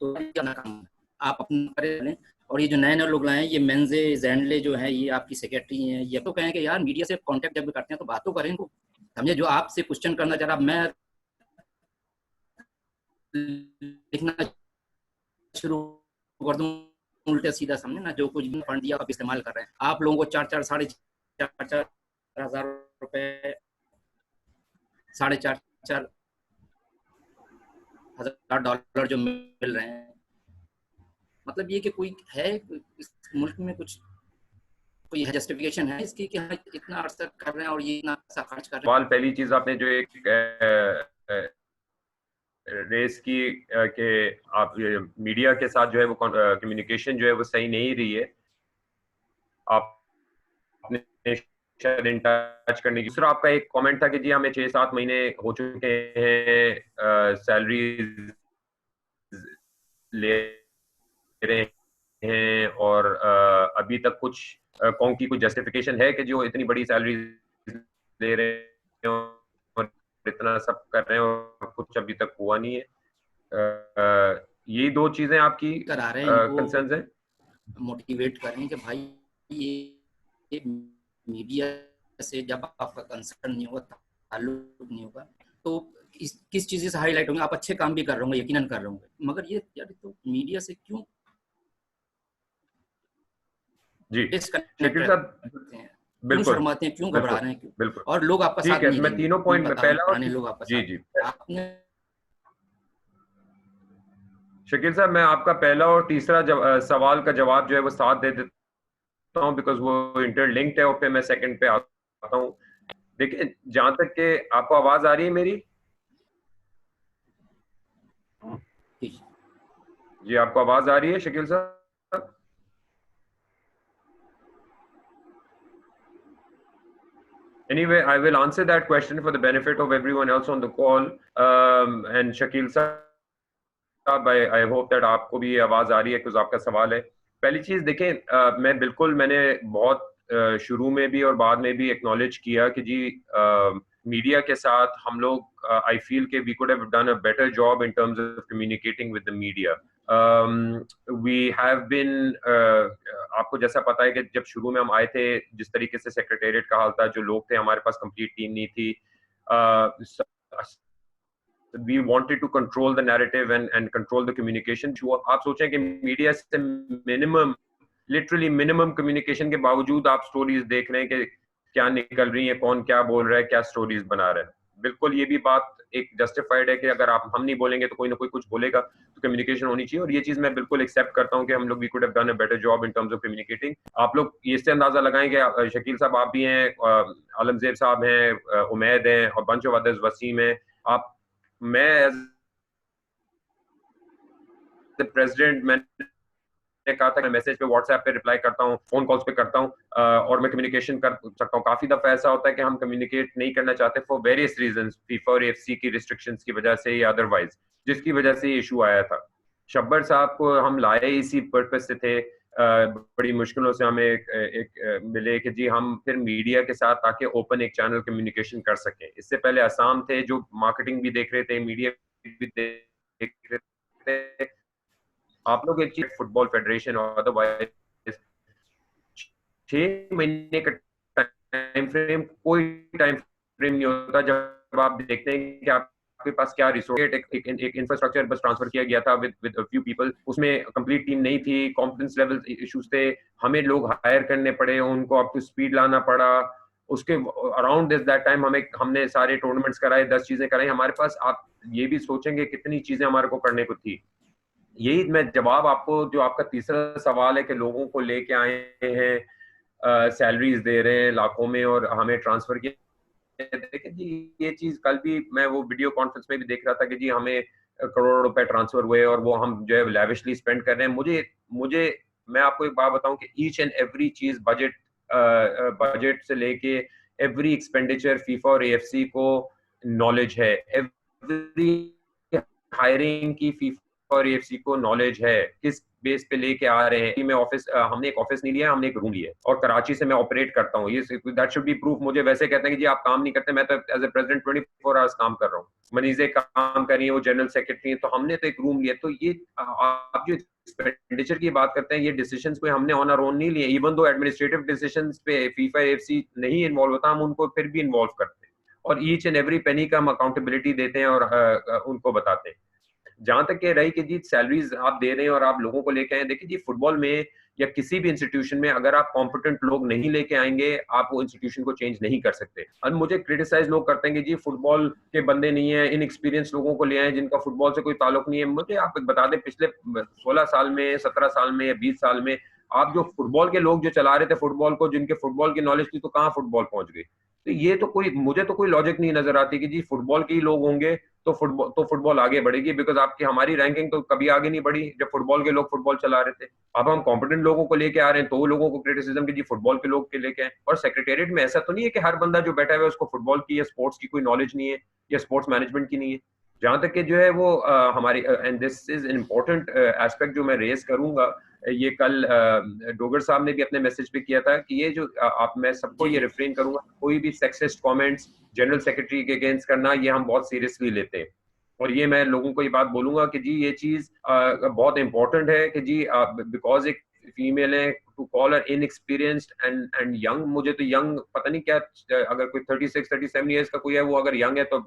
तो क्या काम आप अपना करें। और ये जो नए लोग लाए हैं, ये मेंजे जैंडले जो है, ये आपकी सेक्रेटरी हैं, ये तो कहें कि यार मीडिया से कांटेक्ट जब भी करते हैं तो बात तो करें इनको, समझे। जो आपसे क्वेश्चन करना चाह रहा, मैं लिखना शुरू कर दूं उल्टे सीधा, समझे ना, जो कुछ भी फंड दिया आप इस्तेमाल कर रहे हैं। आप लोगों को 4-4 साढ़े 4 हजार रुपए, 4.5 हजार डॉलर जो मिल रहे हैं, मतलब ये कि कोई है इस मुल्क में कुछ कोई जस्टिफिकेशन है इसकी कि हम इतना अर्सा कर रहे हैं और ये इतना पैसा खर्च कर रहे हैं? पहली चीज आपने जो एक रेस की कि आप मीडिया के साथ जो है वो कम्युनिकेशन जो है वो सही नहीं रही है, आपने शायद इन टच करने की। दूसरा आपका एक कमेंट था कि जी हमें 6-7 महीने हो चुके हैं, सैलरी ले रहे हैं और अभी तक कुछ कौन की कोई जस्टिफिकेशन है कि जो इतनी बड़ी सैलरी ले रहे हैं और इतना सब कर रहे हैं और कुछ अभी तक हुआ नहीं है? यही दो चीजें आपकी करा रहे हैं, कंसर्न्स हैं। मोटिवेट करें कि भाई ये मीडिया से जब आपका कंसर्न नहीं होगा, ताल्लुक नहीं होगा, तो किस चीज से हाईलाइट होंगे? आप अच्छे काम भी कर रहे होंगे, यकीनन कर रहे होंगे, मगर ये यार तो मीडिया से क्यों जी डिस्कनेक्ट करते हैं, बिल्कुल क्यों शर्माते हैं, क्यों घबरा रहे हैं, क्यों? बिल्कुल, और लोग आपका साथ नहीं मैं तीनों पॉइंट में पहला और लोग आपका जी साथ, जी आपने शकील साहब, मैं आपका पहला और तीसरा सवाल का जवाब जो है वो साथ दे देता हूं, बिकॉज वो इंटरलिंक्ड है, और फिर मैं सेकंड पे आता हूं। देखिए, जहां तक के आपको आवाज आ रही है मेरी? जी, आपको आवाज आ रही है शकील साहब? Anyway, I will answer that question for the benefit of everyone else on the call. And Shakil साहब, I hope that आपको भी आवाज आ रही है, कुछ आपका सवाल है। पहली चीज देखें, मैंने बहुत शुरू में भी और बाद में भी एक्नॉलेज किया कि जी मीडिया के साथ हम लोग, आई फील कि we could have done a better job in terms of communicating with the media. We have been, आपको जैसा पता है कि जब शुरू में हम आए थे, जिस तरीके से सेक्रेटेरिएट का हाल था, जो लोग थे, हमारे पास कंप्लीट टीम नहीं थी, we wanted to control the narrative and control the communication. आप सोचें कि मीडिया से लिटरली मिनिमम कम्युनिकेशन के बावजूद आप स्टोरीज देख रहे हैं कि क्या निकल रही है, कौन क्या बोल रहा है, क्या स्टोरीज बना रहा है। बिल्कुल ये भी बात एक जस्टिफाइड है कि अगर हम नहीं बोलेंगे तो कोई ना कोई कुछ बोलेगा, तो कम्युनिकेशन होनी चाहिए, और ये चीज मैं बिल्कुल एक्सेप्ट करता हूं कि हम लोग we could have done a better job in terms of communicating. आप लोग इससे अंदाजा लगाएं कि शकील साहब आप भी हैं, आलमजेब साहब हैं, उमैद हैं, और बंच ऑफ अदर्स, वसीम है, आप, मैं एज द प्रेसिडेंट, मैंने कहा था कि मैं मैसेज पे, व्हाट्सएप पे रिप्लाई करता हूँ, फोन कॉल्स पे करता हूँ, और मैं कम्युनिकेशन कर सकता हूँ। काफी दफा ऐसा होता है कि हम कम्युनिकेट नहीं करना चाहते फॉर वेरियस रीजंस, फीफा और एफसी की रिस्ट्रिक्शंस की वजह से या अदरवाइज, जिसकी वजह से ये इशू आया था। शब्बर साहब को हम लाए इसी पर्पज से थे, बड़ी मुश्किलों से हमें एक मिले कि जी हम फिर मीडिया के साथ आके ओपन एक चैनल कम्युनिकेशन कर सकें। इससे पहले आसाम थे जो मार्केटिंग भी देख रहे थे, मीडिया भी देख रहे थे, आप लोग एक चीज फुटबॉल फेडरेशन और अदरवाइज 6 महीने का टाइम फ्रेम, कोई टाइम फ्रेम नहीं होता जब आप देखते हैं कि आपके पास क्या रिसोर्स, एक इंफ्रास्ट्रक्चर बस ट्रांसफर किया गया था विद अ फ्यू पीपल, उसमें कंप्लीट टीम नहीं थी, कॉम्पिटेंस लेवल इश्यूज थे, हमें लोग हायर करने पड़े, उनको अप टू स्पीड लाना पड़ा। उसके अराउंड दैट टाइम हमने सारे टूर्नामेंट्स कराए, 10 चीजें कराई हमारे पास। आप ये भी सोचेंगे कितनी चीजें हमारे को करने को थी। यही मैं जवाब आपको, जो आपका तीसरा सवाल है कि लोगों को लेके आए हैं, सैलरीज दे रहे हैं लाखों में और हमें ट्रांसफर किया, देखिए जी ये चीज कल भी मैं वो वीडियो कॉन्फ्रेंस में भी देख रहा था कि जी हमें करोड़ों रुपए ट्रांसफर हुए और वो हम जो है लैविशली स्पेंड कर रहे हैं। मुझे मैं आपको एक बात बताऊं कि ईच एंड एवरी चीज बजट से लेके एवरी एक्सपेंडिचर फीफा और एएफसी को नॉलेज है, एवरी हायरिंग की फीफा और एएफसी को नॉलेज है, किस बेस पे लेके आ रहे हैं। मैं ऑफिस, हमने एक ऑफिस नहीं लिया, हमने एक रूम लिया और कराची से मैं ऑपरेट करता हूँ। ये दैट शुड बी प्रूफ। मुझे वैसे कहते हैं कि जी आप काम नहीं करते, मैं तो एज ए प्रेसिडेंट 24 आवर्स काम कर रहा हूँ, मनीजे काम कर रही है, वो जनरल सेक्रेटरी है, तो हमने तो एक रूम लिया। तो ये आप जो एक्सपेंडिचर की बात करते हैं, ये डिसीजंस कोई हमने ऑन आवर ओन नहीं लिए। इवन दो एडमिनिस्ट्रेटिव डिसीजंस पे फीफा एएफसी नहीं इन्वॉल्व होता, हम उनको फिर भी इन्वॉल्व करते हैं और ईच एंड एवरी पेनी का हम अकाउंटेबिलिटी देते हैं और उनको बताते हैं। जहां तक कह रही कि जी सैलरीज आप दे रहे हैं और आप लोगों को लेके आए, देखिए जी फुटबॉल में या किसी भी इंस्टीट्यूशन में अगर आप कॉम्पिटेंट लोग नहीं लेके आएंगे, आप वो इंस्टीट्यूशन को चेंज नहीं कर सकते। अब मुझे क्रिटिसाइज लोग करते हैं कि जी फुटबॉल के बंदे नहीं है, इनएक्सपीरियंस लोगों को ले आए जिनका फुटबॉल से कोई ताल्लुक नहीं है। मुझे आप बता दें, पिछले 16 साल में, 17 साल में या 20 साल में आप जो फुटबॉल के लोग जो चला रहे थे फुटबॉल को, जिनके फुटबॉल की नॉलेज थी, तो कहाँ फुटबॉल पहुंच गई। तो ये तो मुझे तो कोई लॉजिक नहीं नजर आती कि जी फुटबॉल के ही लोग होंगे तो फुटबॉल आगे बढ़ेगी। बिकॉज आपकी हमारी रैंकिंग तो कभी आगे नहीं बढ़ी जब फुटबॉल के लोग फुटबॉल चला रहे थे। अब हम कॉम्पिटेंट लोगों को लेके आ रहे हैं तो वो लोगों को क्रिटिसिज्म की जी फुटबॉल के लोग के लेके आए। और सेक्रेटेरिएट में ऐसा तो नहीं है कि हर बंदा जो बैठा है उसको फुटबॉल की या स्पोर्ट्स की कोई नॉलेज नहीं है या स्पोर्ट्स मैनेजमेंट की नहीं है। जहां तक कि जो है वो हमारी, and this is an important aspect जो मैं रेज करूंगा, ये कल डोगर साहब ने भी अपने मैसेज पे किया था कि ये जो आप, मैं सबको ये रिफ्रेन करूंगा, कोई भी सेक्सिस्ट कमेंट्स जनरल सेक्रेटरी के अगेंस्ट करना, ये हम बहुत सीरियसली लेते हैं। और ये मैं लोगों को ये बात बोलूंगा कि जी ये चीज बहुत इंपॉर्टेंट है कि जी बिकॉज एक फीमेल है, to call her inexperienced and young. मुझे तो यंग पता नहीं क्या, अगर कोई 36-37 इयर्स का कोई है वो अगर यंग है तो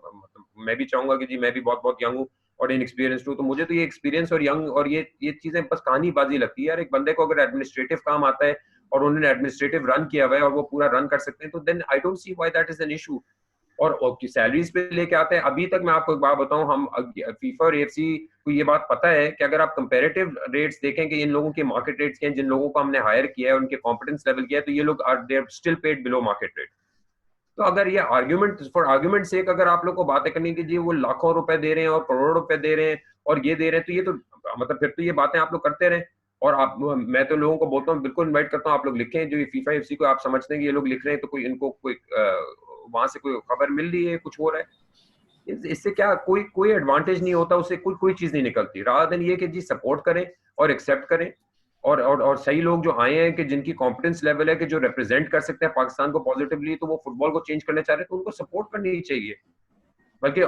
मैं भी चाहूंगा कि जी मैं भी बहुत बहुत यंग हूँ और इनएक्सपीरियंस्ड हूँ। तो मुझे तो ये एक्सपीरियंस और यंग और ये चीजें बस कहानीबाजी लगती है यार। एक बंदे को अगर एडमिनिस्ट्रेटिव काम आता है और उन्होंने एडमिनिस्ट्रेटिव रन किया हुआ है और वो पूरा रन कर सकते हैं, तो then I don't see why that is an issue. और सैलरीज पे लेके आते हैं, अभी तक मैं आपको एक बात बताऊं, हम फीफा और एएफसी को ये बात पता है कि अगर आप कंपैरेटिव रेट्स देखें कि इन लोगों के मार्केट रेट्स के हैं, जिन लोगों को हमने हायर किया है, उनके कॉम्पिटेंस लेवल किया है, तो ये लोग they are still paid below market rate. तो अगर ये आर्ग्यूमेंट से अगर आप लोग को बातें करनी कि जी वो लाखों रुपए दे रहे हैं और करोड़ों रुपए दे रहे हैं और ये दे रहे हैं, तो ये तो मतलब फिर तो ये बातें आप लोग करते रहें। और आप, मैं तो लोगों को बोलता हूँ, बिल्कुल इन्वाइट करता हूँ आप लोग लिखें, जो ये फीफा एफसी को आप समझते हैं कि ये लोग लिख रहे हैं तो कोई इनको कोई वहां से कोई खबर मिल रही है, कुछ हो रहा है, इससे क्या कोई एडवांटेज नहीं होता, उससे कोई चीज नहीं निकलती। रादर देन ये कि जी सपोर्ट करें और एक्सेप्ट करें और सही लोग जो आए हैं कि जिनकी कॉम्पिटेंस लेवल है कि जो रिप्रेजेंट कर सकते हैं पाकिस्तान को पॉजिटिवली, तो वो फुटबॉल को चेंज करना चाह रहे हैं, तो उनको सपोर्ट करनी चाहिए। बल्कि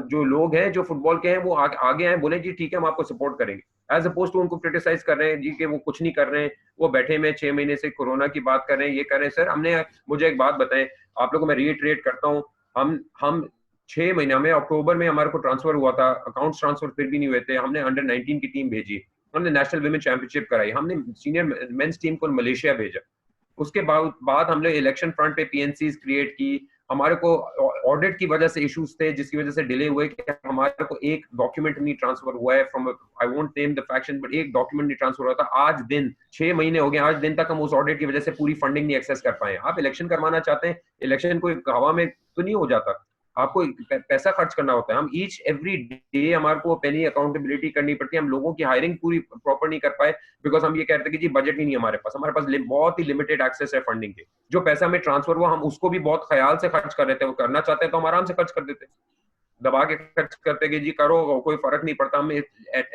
जो लोग हैं जो फुटबॉल के हैं वो आगे आए, बोले जी ठीक है हम आपको सपोर्ट करेंगे, एज अपोज टू उनको क्रिटिसाइज कर रहे हैं जी कि वो कुछ नहीं कर रहे हैं, वो बैठे में 6 महीने से कोरोना की बात कर रहे हैं, ये कर रहे हैं। सर हमने, मुझे एक बात बताएं, आप लोगों को मैं रीइटरेट करता हूँ, हम 6 महीना में अक्टूबर में हमारे को ट्रांसफर हुआ था, अकाउंट्स ट्रांसफर फिर भी नहीं हुए थे, हमने अंडर 19 की टीम भेजी, हमने नेशनल विमेन चैंपियनशिप कराई, हमने सीनियर मेंस टीम को मलेशिया भेजा। उसके बाद हमने इलेक्शन फ्रंट पे पीएनसीज क्रिएट की, हमारे को ऑडिट की वजह से इश्यूज थे जिसकी वजह से डिले हुए कि हमारे को एक डॉक्यूमेंट नहीं ट्रांसफर हुआ है from, I won't name the faction, but एक डॉक्यूमेंट नहीं ट्रांसफर हुआ था। आज दिन 6 महीने हो गए, आज दिन तक हम उस ऑडिट की वजह से पूरी फंडिंग नहीं एक्सेस कर पाए। आप इलेक्शन करवाना चाहते हैं, इलेक्शन कोई हवा में तो नहीं हो जाता, आपको पैसा खर्च करना होता है। हम ईच एवरी डे हमारे को पेनी अकाउंटेबिलिटी करनी पड़ती है। हम लोगों की हायरिंग पूरी प्रॉपर नहीं कर पाए बिकॉज हम ये कहते हैं कि जी बजट ही नहीं हमारे पास बहुत ही लिमिटेड एक्सेस है फंडिंग के। जो पैसा हमें ट्रांसफर हुआ हम उसको भी बहुत ख्याल से खर्च कर रहे थे, वो करना चाहते हैं तो हम आराम से खर्च कर देते, दबा के खर्च करते कि जी करो कोई फर्क नहीं पड़ता। हमने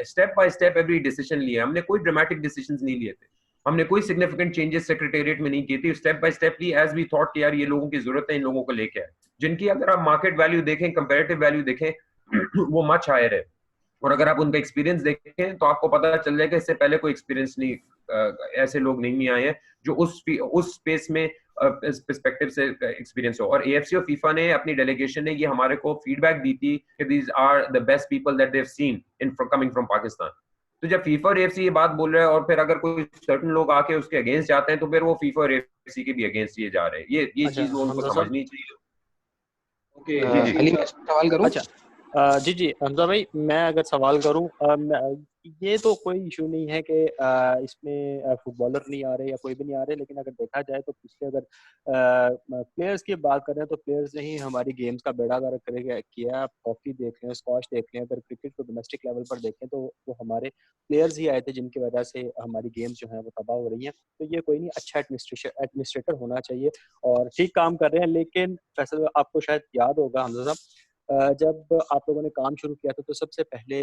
step by step every decision लिया, हमने कोई ड्रामेटिक डिसीजन नहीं लिए थे, हमने कोई सिग्निफिकेंट चेंजेस सेक्रेटेरिएट में नहीं की थी, स्टेप बाय स्टेप ली एज वी थॉट कि यार ये लोगों की जरूरत है, इन लोगों को लेके आए, जिनकी अगर आप मार्केट वैल्यू देखें, कंपैरेटिव वैल्यू देखें वो मच हायर है, और अगर आप उनका एक्सपीरियंस देखें तो आपको पता चल जाएगा इससे पहले कोई एक्सपीरियंस नहीं, ऐसे लोग नहीं आए हैं जो उस स्पेस में पर्सपेक्टिव से एक्सपीरियंस हो। और एएफसी और फीफा ने अपनी डेलीगेशन ने ये हमारे को फीडबैक दी थी कि these are the best people that they have seen in coming from Pakistan. तो जब फीफा और एएफसी ये बात बोल रहे हैं और फिर अगर कोई सर्टन लोग आके उसके अगेंस्ट जाते हैं तो फिर वो फीफा और एएफसी के भी अगेंस्ट ये जा रहे हैं। ये चीज वो उनको समझनी चाहिए। ओके अली मैं सवाल करूं? अच्छा जी हमजा भाई, मैं अगर सवाल करूं, ये तो कोई इशू नहीं है कि इसमें फुटबॉलर नहीं आ रहे या कोई भी नहीं आ रहे, लेकिन अगर देखा जाए तो पिछले अगर प्लेयर्स की बात करें तो प्लेयर्स ने ही हमारी गेम्स का बेड़ा गर्क किया। आप हॉकी देख लें, स्क्वॉश देख लें, अगर क्रिकेट को डोमेस्टिक लेवल पर देखें तो वो हमारे प्लेयर्स ही आए थे जिनकी वजह से हमारी गेम्स जो हैं वो तबाह हो रही हैं। तो ये कोई नहीं, अच्छा एडमिनिस्ट्रेटर होना चाहिए और ठीक काम कर रहे हैं। लेकिन फैसल, आपको शायद याद होगा हमजा साहब, जब आप लोगों ने काम शुरू किया था तो सबसे पहले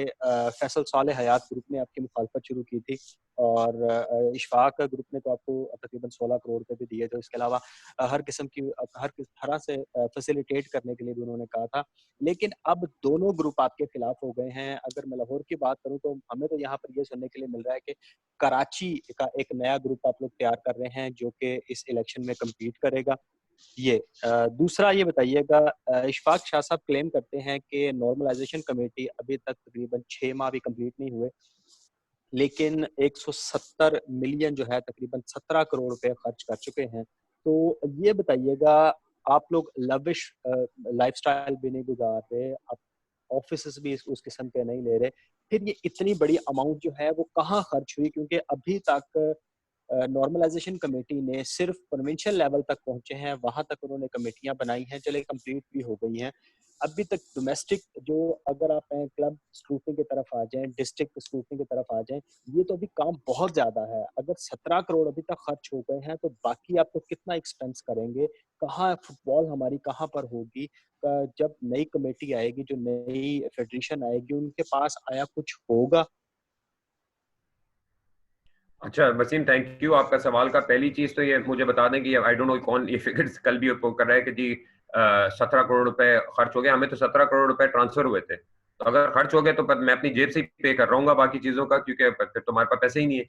फैसल साले हयात ग्रुप ने आपकी मुखालफत शुरू की थी और इशफाक ग्रुप ने तो आपको तकरीबन 16 करोड़ रुपए भी दिए थे। इसके अलावा हर किस्म की हर तरह से फैसिलिटेट करने के लिए भी उन्होंने कहा था। लेकिन अब दोनों ग्रुप आपके खिलाफ हो गए हैं। अगर मैं लाहौर की बात करूं तो हमें तो यहाँ पर ये सुनने के लिए मिल रहा है कि कराची का एक नया ग्रुप आप लोग तैयार कर रहे हैं जो कि इस इलेक्शन में कम्पीट करेगा। ये दूसरा ये बताइएगा, इशफाक शाह साहब क्लेम करते हैं कि नॉर्मलाइजेशन कमेटी अभी तक तकरीबन 6 माह भी कंप्लीट नहीं हुए, लेकिन 170 मिलियन जो है तकरीबन 17 करोड़ रुपए खर्च कर चुके हैं। तो ये बताइएगा, आप लोग लविश लाइफस्टाइल भी नहीं गुजार रहे, आप ऑफिस भी उस किस्म के नहीं ले रहे, फिर ये इतनी बड़ी अमाउंट जो है वो कहाँ खर्च हुई? क्योंकि अभी तक नॉर्मलाइजेशन कमेटी ने सिर्फ प्रोविंशियल लेवल तक पहुंचे हैं, वहां तक उन्होंने कमेटियां बनाई हैं, चले कंप्लीट भी हो गई हैं। अभी तक डोमेस्टिक जो, अगर आप क्लब स्क्रूटनी की तरफ आ जाएं, डिस्ट्रिक्ट स्क्रूटनी की तरफ आ जाएं, ये तो अभी काम बहुत ज्यादा है। अगर 17 करोड़ अभी तक खर्च हो गए हैं तो बाकी आप तो कितना एक्सपेंस करेंगे? कहाँ फुटबॉल हमारी कहाँ पर होगी? जब नई कमेटी आएगी, जो नई फेडरेशन आएगी, उनके पास आया कुछ होगा? अच्छा वसीम, थैंक यू आपका सवाल का। पहली चीज तो ये मुझे बता दें कि आई डोंट नो कौन ये फिगर्स कल भी कर रहा है कि जी 17 करोड़ रुपए खर्च हो गए। हमें तो 17 करोड़ रुपए ट्रांसफर हुए थे, तो अगर खर्च हो गए तो मैं अपनी जेब से ही पे कर रहा हूँ बाकी चीजों का, क्योंकि फिर तुम्हारे पास पैसे ही नहीं है।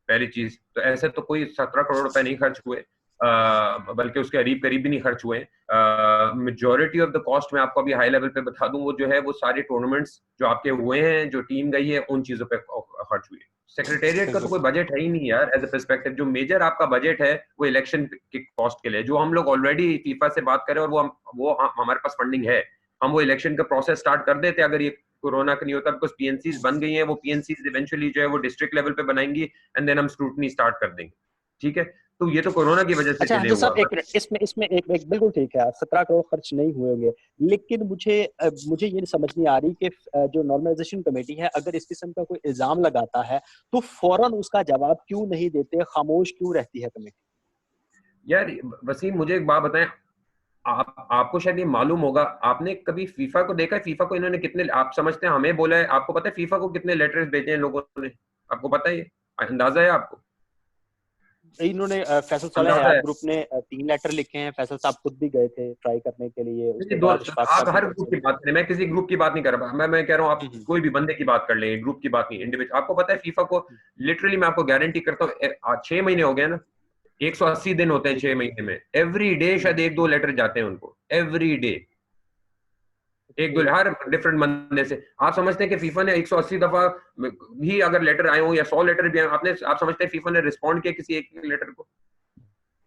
पहली चीज तो ऐसे तो कोई 17 करोड़ रुपए नहीं खर्च हुए, बल्कि उसके करीब भी नहीं खर्च हुए। मेजॉरिटी ऑफ द कॉस्ट मैं आपको अभी हाई लेवल पे बता दूं, वो जो है वो सारे टूर्नामेंट्स जो आपके हुए हैं, जो टीम गई है, उन चीजों पे खर्च हुई है। सेक्रेटेरिएट का तो कोई बजट है ही नहीं यार एज ए पर्सपेक्टिव। जो मेजर आपका बजट है वो इलेक्शन के कॉस्ट के लिए, जो हम लोग ऑलरेडी फीफा से बात करें और वो हमारे पास फंडिंग है, हम वो इलेक्शन का प्रोसेस स्टार्ट कर देते अगर ये कोरोना का नहीं होता, बिकॉज पीएनसीज बन गई हैं। वो पीएनसीज इवेंचुअली जो है वो डिस्ट्रिक्ट लेवल पे बनाएंगी एंड देन हम स्क्रूटनी स्टार्ट कर देंगे। ठीक है, तो ये तो कोरोना की वजह से अच्छा डिले तो सब हुआ। इसमें एक बिल्कुल ठीक है, 17 करोड़ खर्च नहीं हुए होंगे, लेकिन मुझे ये समझ नहीं आ रही कि जो नॉर्मलाइजेशन कमेटी है अगर इस किस्म का कोई इल्जाम लगाता है तो फौरन उसका जवाब क्यों नहीं देते, खामोश क्यों रहती है कमेटी? यार वसीम, मुझे एक बात बताएं, आपको शायद ये मालूम होगा, आपने कभी फीफा को देखा है? फीफा को इन्होंने कितने, आप समझते हैं हमें बोला है, आपको पता है फीफा को कितने लेटर्स भेजे हैं लोगों ने? आपको पता है? ये अंदाजा है आपको? इन्होंने फैसल साले हयात ग्रुप ने 3 लेटर लिखे हैं। फैसल साहब खुद भी गए थे ट्राई करने के लिए। आप हर ग्रुप की बात करें, मैं किसी ग्रुप की बात नहीं कर रहा, मैं कह रहा हूँ आप कोई भी बंदे की बात कर लें, ग्रुप की बात नहीं, इंडिविजुअल। आपको पता है फीफा को लिटरली मैं आपको गारंटी करता हूँ 6 महीने हो गए ना, 180 दिन होते हैं 6 महीने में, एवरी डे शायद 1-2 लेटर जाते हैं उनको, एवरी डे 1-2 हर डिफरेंट बंदे से। आप समझते हैं कि फीफा ने 180 दफा भी अगर लेटर आए हो या 100 लेटर भी आए, आप समझते हैं फीफा ने रिस्पॉन्ड किया किसी एक लेटर को?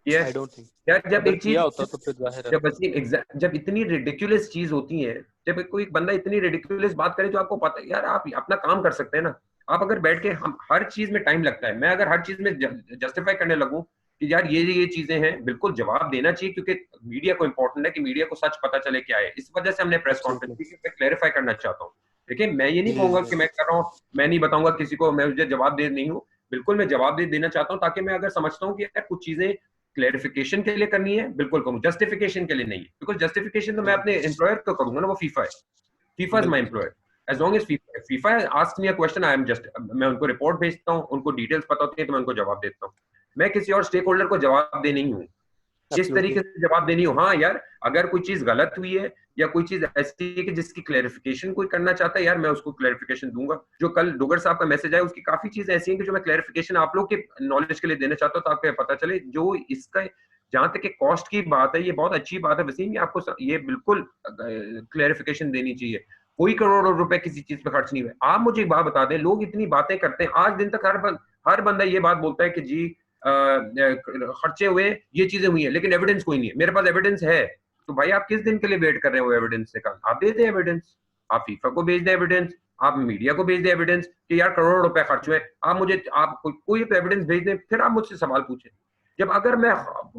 आई डोंट थिंक यार जब एक चीज होता तो फिर जाहिर है, जब इतनी रिडिकुलस चीज होती है, जब कोई बंदा इतनी रिडिकुलस बात करे जो आपको पता है, यार आप अपना काम कर सकते हैं ना। आप अगर बैठ के, हम हर चीज में टाइम लगता है, मैं अगर हर चीज में जस्टिफाई करने लगूं कि यार ये चीजें हैं, बिल्कुल जवाब देना चाहिए, क्योंकि मीडिया को इंपॉर्टेंट है कि मीडिया को सच पता चले क्या है। इस वजह से हमने प्रेस कॉन्फ्रेंस की, मैं क्लैरिफाई करना चाहता हूँ। देखिए मैं ये नहीं कहूंगा कि मैं कर रहा हूँ, मैं नहीं बताऊंगा किसी को, मैं मुझे जवाब दे नहीं हूँ, बिल्कुल मैं जवाब देना चाहता हूँ, ताकि मैं अगर समझता हूँ कि यार कुछ चीजें क्लैरिफिकेशन के लिए करनी है, बिल्कुल करूँ, जस्टिफिकेशन के लिए नहीं है। बिकॉज जस्टिफिकेशन तो मैं अपने एम्प्लॉयर को करूंगा ना, वो फीफा है, FIFA is my employer. As long as FIFA asks me a question, I am just, मैं उनको रिपोर्ट भेजता हूँ, उनको डिटेल्स पता होती है तो मैं उनको जवाब देता हूँ। मैं किसी और स्टेक होल्डर को जवाब दे नहीं हूँ। किस तरीके से जवाब देनी हो। हाँ यार, अगर कोई चीज गलत हुई है या कोई चीज ऐसी है कि जिसकी क्लैरिफिकेशन कोई करना चाहता है, यार मैं उसको क्लैरिफिकेशन दूंगा। जो कल डोगर साहब का मैसेज आया, उसकी काफी चीजें ऐसी हैं कि जो मैं क्लैरिफिकेशन आप लोग के नॉलेज के लिए देना चाहता हूँ, तो आपको पता चले। जो इसका जहां तक कॉस्ट की बात है, ये बहुत अच्छी बात है वसीम, आपको ये बिल्कुल क्लैरिफिकेशन देनी चाहिए। कोई करोड़ों रुपए किसी चीज पे खर्च नहीं हुए। आप मुझे एक बात बता दें, लोग इतनी बातें करते हैं, आज दिन तक हर बंदा ये बात बोलता है कि जी खर्चे हुए, ये चीजें हुई हैं, लेकिन एविडेंस कोई नहीं है। मेरे पास एविडेंस है, तो भाई आप किस दिन के लिए वेट कर रहे हो एविडेंस से? कल आप दे दें एविडेंस, आप फीफा को भेज दें एविडेंस, आप मीडिया को भेज दें एविडेंस कि यार करोड़ों रुपए खर्च हुए। आप मुझे आप कोई तो एविडेंस भेज दें, फिर आप मुझसे सवाल पूछें। जब अगर मैं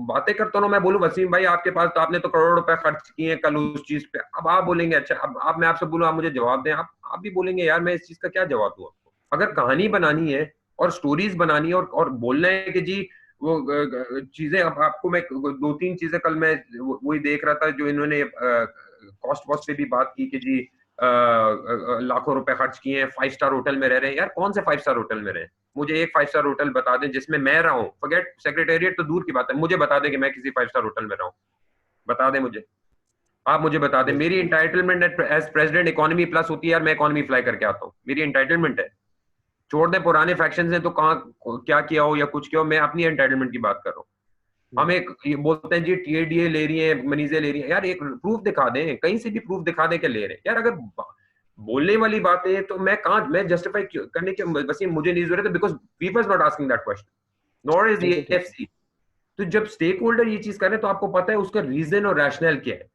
बातें करता हूँ, मैं बोलूं वसीम भाई आपके पास तो आपने तो करोड़ों रुपए खर्च किए हैं कल उस चीज पे, अब आप बोलेंगे अच्छा, अब मैं आपसे बोलूं आप मुझे जवाब दें, आप भी बोलेंगे यार मैं इस चीज का क्या जवाब दूं आपको। अगर कहानी बनानी है और स्टोरीज बनानी है और बोलना है कि जी वो चीजें, अब आपको मैं 2-3 चीजें कल मैं वही देख रहा था, जो इन्होंने कॉस्ट वॉस्ट पे भी बात की कि जी लाखों रुपए खर्च किए हैं, 5 स्टार होटल में रह रहे हैं। यार कौन से 5 स्टार होटल में रहे? मुझे एक 5 स्टार होटल बता दें जिसमें मैं रहा हूँ, फॉरगेट सेक्रेटेरिएट तो दूर की बात है, मुझे बता दें कि मैं किसी 5 स्टार होटल में रहा हूँ, बता दें मुझे, आप मुझे बता दें। मेरी entitlement as president economy plus होती है यार, मैं इकोनॉमी फ्लाई करके आता हूँ, मेरी इंटाइटलमेंट है। छोड़ दें पुराने फैक्शन हैं तो कहाँ क्या किया हो या कुछ किया हो, मैं अपनी एंटाइटलमेंट की बात कर रहा हूँ। हम एक ये बोलते हैं जी टीएडीए ले रही है, मनीजे ले रही है, यार एक प्रूफ दिखा दें, कहीं से भी प्रूफ दिखा दें कि ले रहे हैं। यार अगर बोलने वाली बात है तो मैं जस्टिफाई करने की बस मुझे नहीं जरूरत है, because FIFA is not asking that question nor is the AFC. तो जब स्टेक होल्डर ये चीज कर रहे हैं तो आपको पता है उसका रीजन और रैशनल क्या है।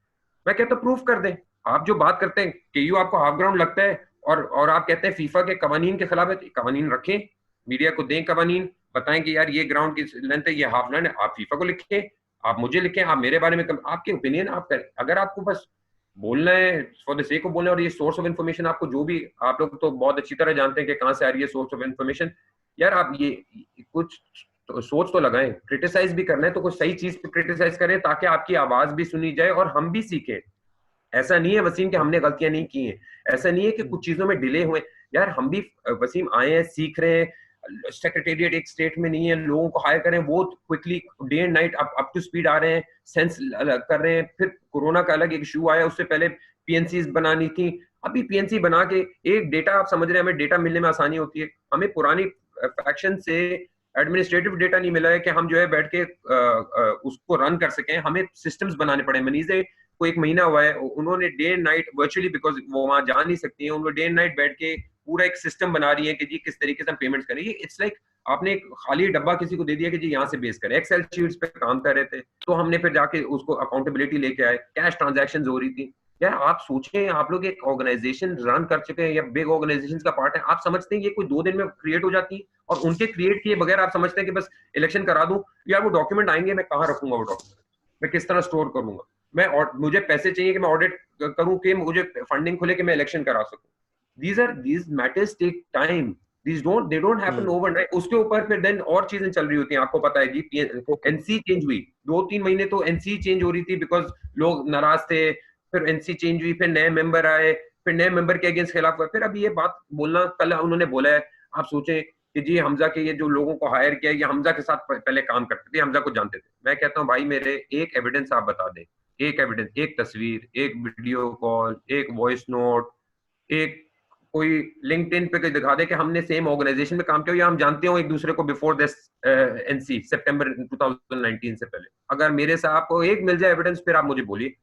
मैं कहता हूं प्रूफ कर दें। आप जो बात करते हैं केयू आपको हाफ ग्राउंड लगता है और आप कहते हैं फीफा के कवानीन के खिलाफ है, कवानीन रखें, मीडिया को दें कवानीन, बताएं कि यार ये ग्राउंड की लेंथ है, ये हाफ लेंथ है, आप फीफा को लिखें, आप मुझे लिखें, आप मेरे बारे में आपके ओपिनियन आप करें। अगर आपको बस बोलना है फॉर द सेक ऑफ बोलना, और ये सोर्स ऑफ इन्फॉर्मेशन आपको जो भी, आप लोग तो बहुत अच्छी तरह जानते हैं कि कहां से आ रही है सोर्स ऑफ इन्फॉर्मेशन, यार आप ये कुछ तो सोच तो लगाएं। क्रिटिसाइज भी करना है तो कुछ सही चीज पे क्रिटिसाइज करें ताकि आपकी आवाज भी सुनी जाए और हम भी सीखें। ऐसा नहीं है वसीम कि हमने गलतियां नहीं की हैं, ऐसा नहीं है कि कुछ चीजों में डिले हुए, यार हम भी वसीम आए हैं, सीख रहे हैं। सेक्रेटेरिएट एक स्टेट में नहीं है, लोगों को हायर करें, वो quickly day and night up to speed आ रहे हैं, सेंस कर रहे हैं। फिर कोरोना का अलग एक इशू आया, उससे पहले पीएनसी बनानी थी, अभी पीएनसी बना के एक डेटा, आप समझ रहे हैं हमें डेटा मिलने में आसानी होती है, हमें पुरानी फैक्शन से एडमिनिस्ट्रेटिव डेटा नहीं मिला है कि हम जो है बैठ के उसको रन कर सकें, हमें सिस्टम्स बनाने पड़े। मनीजे को 1 महीना हुआ है, उन्होंने day and night virtually, because वो वहां जा नहीं सकती है, उन्होंने डे एंड नाइट बैठ के पूरा एक सिस्टम बना रही है कि जी किस तरीके से हम पेमेंट्स करें। इट्स लाइक आपने एक खाली डब्बा किसी को दे दिया कि जी यहाँ से बेस करें। एक्सेल शीट्स पे काम कर रहे थे तो हमने फिर जाके उसको अकाउंटेबिलिटी लेके आए, कैश ट्रांजैक्शंस हो रही थी। यार आप सोचें, आप लोग एक ऑर्गेनाइजेशन रन कर चुके हैं या बिग ऑर्गेनाइजेशंस का पार्ट है, आप समझते हैं ये कोई 2 दिन में क्रिएट हो जाती है, और उनके क्रिएट किए बगैर आप समझते हैं कि बस इलेक्शन करा दूं, यार वो डॉक्यूमेंट आएंगे, मैं कहाँ रखूंगा वो डॉक्यूमेंट, मैं किस तरह स्टोर करूंगा, मैं मुझे पैसे चाहिए कि मैं ऑडिट करूं कि मुझे फंडिंग खुले कि मैं इलेक्शन करा सकूं। these matters take time, they don't happen overnight। उसके ऊपर फिर देन और चीजें चल रही होती हैं, आपको पता है जी एनसी चेंज हुई, 2-3 महीने तो एनसी चेंज हो रही थी बिकॉज लोग नाराज थे, फिर एनसी चेंज हुई, फिर नए मेंबर आए, फिर नए मेंबर के अगेंस्ट खिलाफ हुआ, फिर अभी ये बात बोलना, कल उन्होंने बोला है, आप सोचें कि जी हमजा के ये जो लोगों को हायर किया, ये हमजा के साथ पहले काम करते थे, हमजा को जानते थे। मैं कहता हूँ भाई मेरे एक एविडेंस आप बता दें, एक एविडेंस, एक तस्वीर, एक वीडियो कॉल, एक वॉइस नोट, एक कोई लिंक्डइन पे दिखा दे कि हमने सेम ऑर्गेनाइजेशन में काम किया या हम जानते हो एक दूसरे को बिफोर दिस एनसी सितंबर 2019 से पहले। अगर मेरे से आपको एक मिल जाए एविडेंस, फिर आप मुझे बोलिए।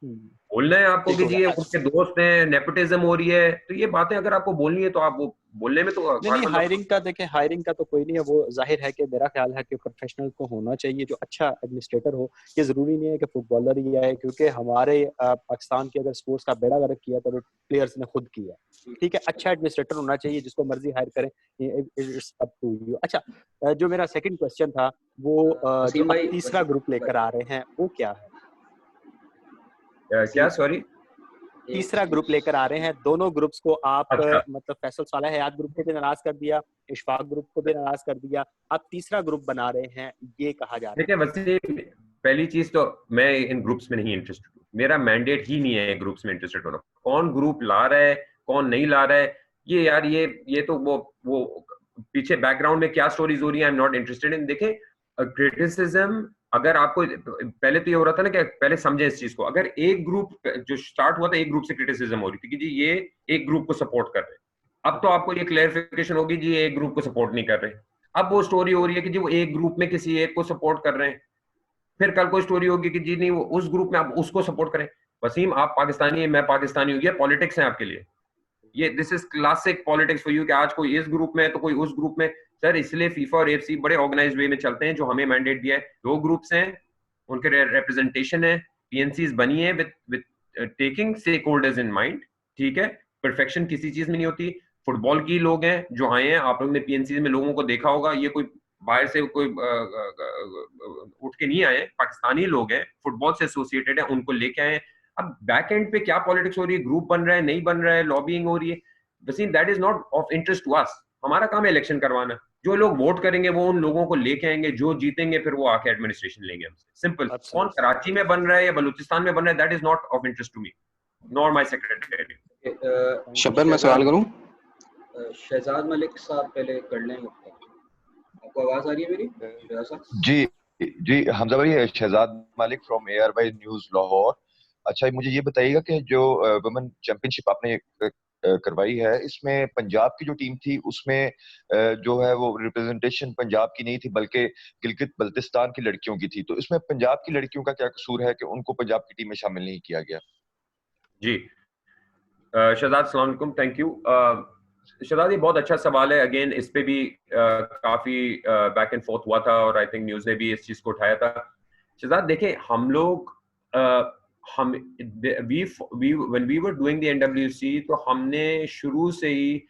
बोलना है आपको कि जी उसके दोस्त हैं, नेपोटिज्म हो रही है, तो ये बातें अगर आपको बोलनी है तो आप वो बोलने में तो नहीं, हायरिंग का देखें, हायरिंग का तो कोई नहीं है, वो जाहिर है कि मेरा ख्याल है कि प्रोफेशनल को होना चाहिए जो अच्छा एडमिनिस्ट्रेटर हो। ये जरूरी नहीं है कि फुटबॉलर ही आए, क्योंकि हमारे पाकिस्तान के अगर स्पोर्ट्स का बेड़ा गर्क किया तो प्लेयर्स ने खुद किया, ठीक है। अच्छा एडमिनिस्ट्रेटर होना चाहिए, जिसको मर्जी हायर करें, इट्स अप टू यू। अच्छा, जो मेरा सेकंड क्वेश्चन था वो जो तीसरा ग्रुप लेकर आ रहे हैं वो क्या है? क्या सॉरी? तीसरा ग्रुप लेकर आ रहे हैं, दोनों ग्रुप्स को आप मतलब फैसल साला हयात ग्रुप को भी नाराज कर दिया, इशफाक ग्रुप को भी नाराज कर दिया, आप तीसरा ग्रुप बना रहे हैं, ये कहा जा रहा है। देखिए वसीम, पहली चीज तो मैं इन ग्रुप्स में नहीं इंटरेस्टेड हूँ, मेरा मैंडेट ही नहीं है ग्रुप्स में इंटरेस्टेड होना। कौन ग्रुप ला रहा है कौन नहीं ला रहा है, ये यार ये तो वो पीछे बैकग्राउंड में क्या स्टोरीज हो रही है, I am not interested in. देखें क्रिटिसिज्म अगर आपको पहले तो ये हो रहा था ना कि पहले समझे इस चीज को, अगर एक ग्रुप जो स्टार्ट हुआ था, एक ग्रुप से क्रिटिसिज्म हो रही थी कि जी ये एक ग्रुप को सपोर्ट कर रहे हैं, अब तो आपको ये क्लैरिफिकेशन होगी जी ये एक ग्रुप को सपोर्ट नहीं कर रहे। अब वो स्टोरी हो रही है कि जी वो एक ग्रुप में किसी एक को सपोर्ट कर रहे हैं, फिर कल कोई स्टोरी होगी कि जी नहीं वो उस ग्रुप में आप उसको सपोर्ट करें। वसीम आप पाकिस्तानी है, मैं पाकिस्तानी हूँ, ये पॉलिटिक्स है आपके लिए, ये this is classic politics for you कि आज कोई इस ग्रुप में है तो कोई उस ग्रुप में। सर इसलिए फीफा और एफसी बड़े ऑर्गेनाइज्ड वे में चलते हैं, जो हमें मैंडेट दिया है, दो ग्रुप्स हैं, उनके रिप्रेजेंटेशन है, पीएनसीज बनी है with taking stakeholders in mind, ठीक है। परफेक्शन किसी चीज में नहीं होती। फुटबॉल की लोग हैं जो आए हैं, आप लोगों ने पीएनसी में लोगों को देखा होगा, ये कोई बाहर से कोई उठ के नहीं आए, पाकिस्तानी लोग हैं, फुटबॉल से एसोसिएटेड है, उनको लेके आए। अब बैक एंड पे क्या पॉलिटिक्स हो रही है, ग्रुप बन रहा है नहीं बन रहा है, लॉबिंग हो रही है, Waseem that is not of interest to us. हमारा काम है इलेक्शन करवाना, जो लोग वोट करेंगे वो उन लोगों को लेके आएंगे, जो जीतेंगे फिर वो आके एडमिनिस्ट्रेशन लेंगे हमसे, सिंपल। कौन कराची में बन रहा है या बलूचिस्तान में बन रहा है, that is not of interest to me nor my secretary. Shabbar मैं सवाल करूं? शहजाद मलिक साहब पहले कर लें, आपको आवाज आ रही है मेरी? जी जी हमजा भाई, Shahzad Malik from ARY news Lahore. अच्छा मुझे ये बताइएगा कि जो वुमेन चैंपियनशिप आपने करवाई है, इसमें पंजाब की जो टीम थी उसमें जो है वो रिप्रेजेंटेशन पंजाब की नहीं थी बल्कि गिलगित बल्तिस्तान की लड़कियों की थी, तो इसमें पंजाब की लड़कियों का क्या कसूर है कि उनको पंजाब की टीम में शामिल नहीं किया गया? जी शहजाद अस्सलाम वालेकुम, थैंक यू। शहजाद ये बहुत अच्छा सवाल है, अगेन इस पे भी काफी बैक एंड फोर्थ हुआ था और आई थिंक न्यूज़ ने भी इस चीज को उठाया था। शहजाद देखें, हम लोग हम when we were doing the NWC तो हमने शुरू से ही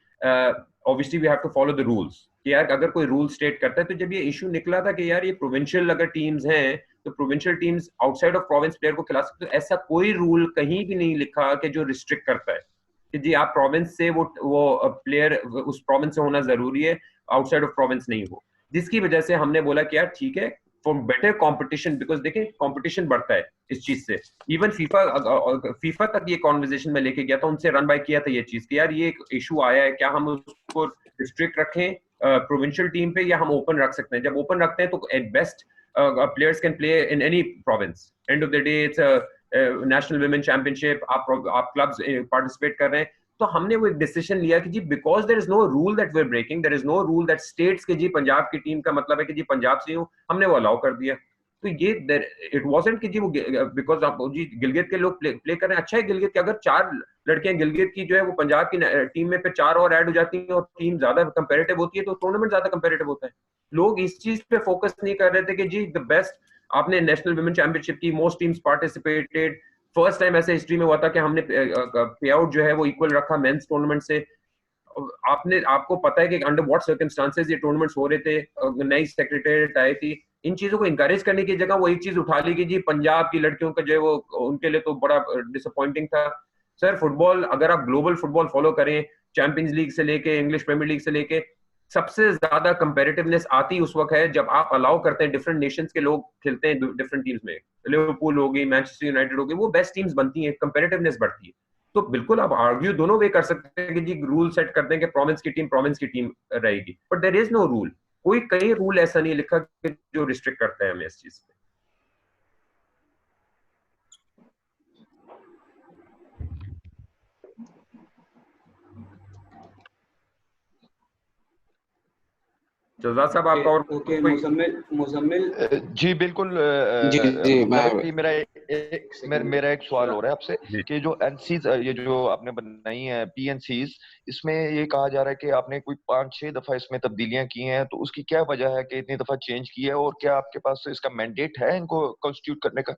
obviously we have to follow the rules कि यार अगर कोई रूल स्टेट करता है, तो जब ये इशू निकला था कि यार ये प्रोविंशियल अगर टीम्स हैं तो provincial teams outside of province player को खिला सकते, तो ऐसा कोई रूल कहीं भी नहीं लिखा कि जो रिस्ट्रिक्ट करता है कि जी आप प्रोविंस से वो प्लेयर उस प्रोविंस से होना जरूरी है, आउटसाइड ऑफ प्रोविंस नहीं हो। जिसकी वजह से हमने बोला कि यार ठीक है फॉर बेटर कंपटीशन, बिकॉज देखें कंपटीशन बढ़ता है इस चीज से। इवन फीफा तक ये कॉन्वर्सेशन में लेके गया था, उनसे रन बाय किया था ये चीज कि यार ये एक इशू आया है, क्या हम उसको रिस्ट्रिक्ट रखें प्रोविंशियल टीम पे या हम ओपन रख सकते हैं। जब ओपन रखते हैं तो eight best players can play in any province, end of the day it's national women championship, आप क्लब्स पार्टिसिपेट कर रहे हैं। तो हमने वो एक डिसीजन लिया कि जी because there is no rule that we are breaking, there is no rule that states के जी पंजाब की टीम का मतलब है कि जी पंजाब से हूं, हमने वो अलाउ कर दिया। तो ये इट वाजंट कि जी वो बिकॉज आप जी गिलगित के लोग प्ले कर रहे हैं, अच्छा है गिलगित के अगर 4 लड़कियां गिलगित की जो है वो पंजाब की टीम में पे 4 और ऐड हो जाती हैं और टीम ज्यादा कंपेरेटिव होती है तो टूर्नामेंट ज्यादा कंपेरेटिव होता है। लोग इस चीज पे फोकस नहीं कर रहे थे कि जी द बेस्ट, आपने नेशनल वुमेन चैंपियनशिप की, most teams participated, first time ऐसे हिस्ट्री में हुआ था कि हमने पे आउट जो है वो इक्वल रखा मेंस टूर्नामेंट से। आपको पता है कि अंडर व्हाट सर्कमस्टांसेस ये टूर्नामेंट्स हो रहे थे, नई सेक्रेटरीट आई थी, इन चीजों को इंकरेज करने की जगह वो एक चीज उठा ली कि जी पंजाब की लड़कियों का जो है वो उनके लिए तो बड़ा डिसअपॉइंटिंग था। सर फुटबॉल अगर आप ग्लोबल फुटबॉल फॉलो करें, चैंपियंस लीग से लेके इंग्लिश प्रीमियर लीग से लेके, सबसे ज्यादा कंपेरेटिवनेस आती उस वक्त है जब आप अलाउ करते हैं डिफरेंट नेशंस के लोग खेलते हैं डिफरेंट टीम्स में। लिवरपूल हो गई, मैनचेस्टर यूनाइटेड हो गई, वो बेस्ट टीम्स बनती हैं, कंपेरेटिवनेस बढ़ती है। तो बिल्कुल आप आर्ग्यू दोनों वे कर सकते हैं कि जी रूल सेट करते हैं कि प्रोविंस की टीम रहेगी, but there is no rule, कोई कहीं रूल ऐसा नहीं लिखा कि जो रिस्ट्रिक्ट करता है हमें इस चीज पे। शहजाद साहब आपका और ओके मुजम्मिल जी बिल्कुल मेरा एक सवाल हो रहा है आपसे कि जो एनसीज ये जो आपने बनाई है पीएनसीज, इसमें ये कहा जा रहा है कि आपने कोई 5-6 दफा इसमें तब्दीलियां की हैं, तो उसकी क्या वजह है कि इतनी दफा चेंज की है और क्या आपके पास इसका मैंडेट है इनको कॉन्स्टिट्यूट करने का?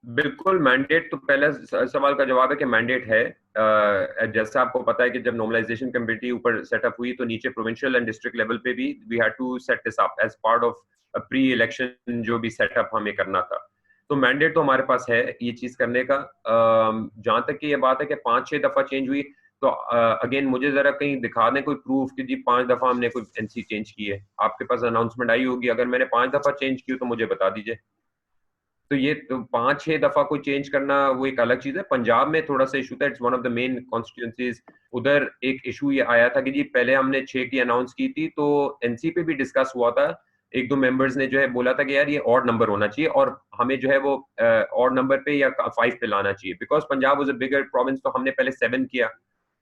बिल्कुल मैंडेट, तो पहला सवाल का जवाब है कि मैंडेट है। जैसा आपको पता है कि जब नॉर्मलाइजेशन कमेटी ऊपर सेटअप हुई तो नीचे प्रोविंशियल एंड डिस्ट्रिक्ट लेवल पे भी we had to set this up as part of pre election जो भी सेटअप हमें करना था। तो मैंडेट तो हमारे पास है ये चीज करने का। जहां तक की ये बात है कि 5-6 दफा चेंज हुई, तो अगेन मुझे जरा कहीं दिखा दें कोई प्रूफ कि जी 5 दफा हमने कोई एनसी चेंज की है। आपके पास अनाउंसमेंट आई होगी, अगर मैंने 5 दफा चेंज की तो मुझे बता दीजिए। तो ये तो 5-6 दफा कोई चेंज करना वो एक अलग चीज है। पंजाब में थोड़ा सा इशू था, it's one of the main constituencies. उधर एक इशू ये आया था कि जी पहले हमने 6 की अनाउंस की थी तो एनसी पे भी डिस्कस हुआ था एक दो मेंबर्स ने जो है बोला था कि यार ये ऑड नंबर होना चाहिए और हमें जो है वो ऑड नंबर पे या 5 पे लाना चाहिए, because Punjab was a bigger province, तो हमने पहले 7 किया।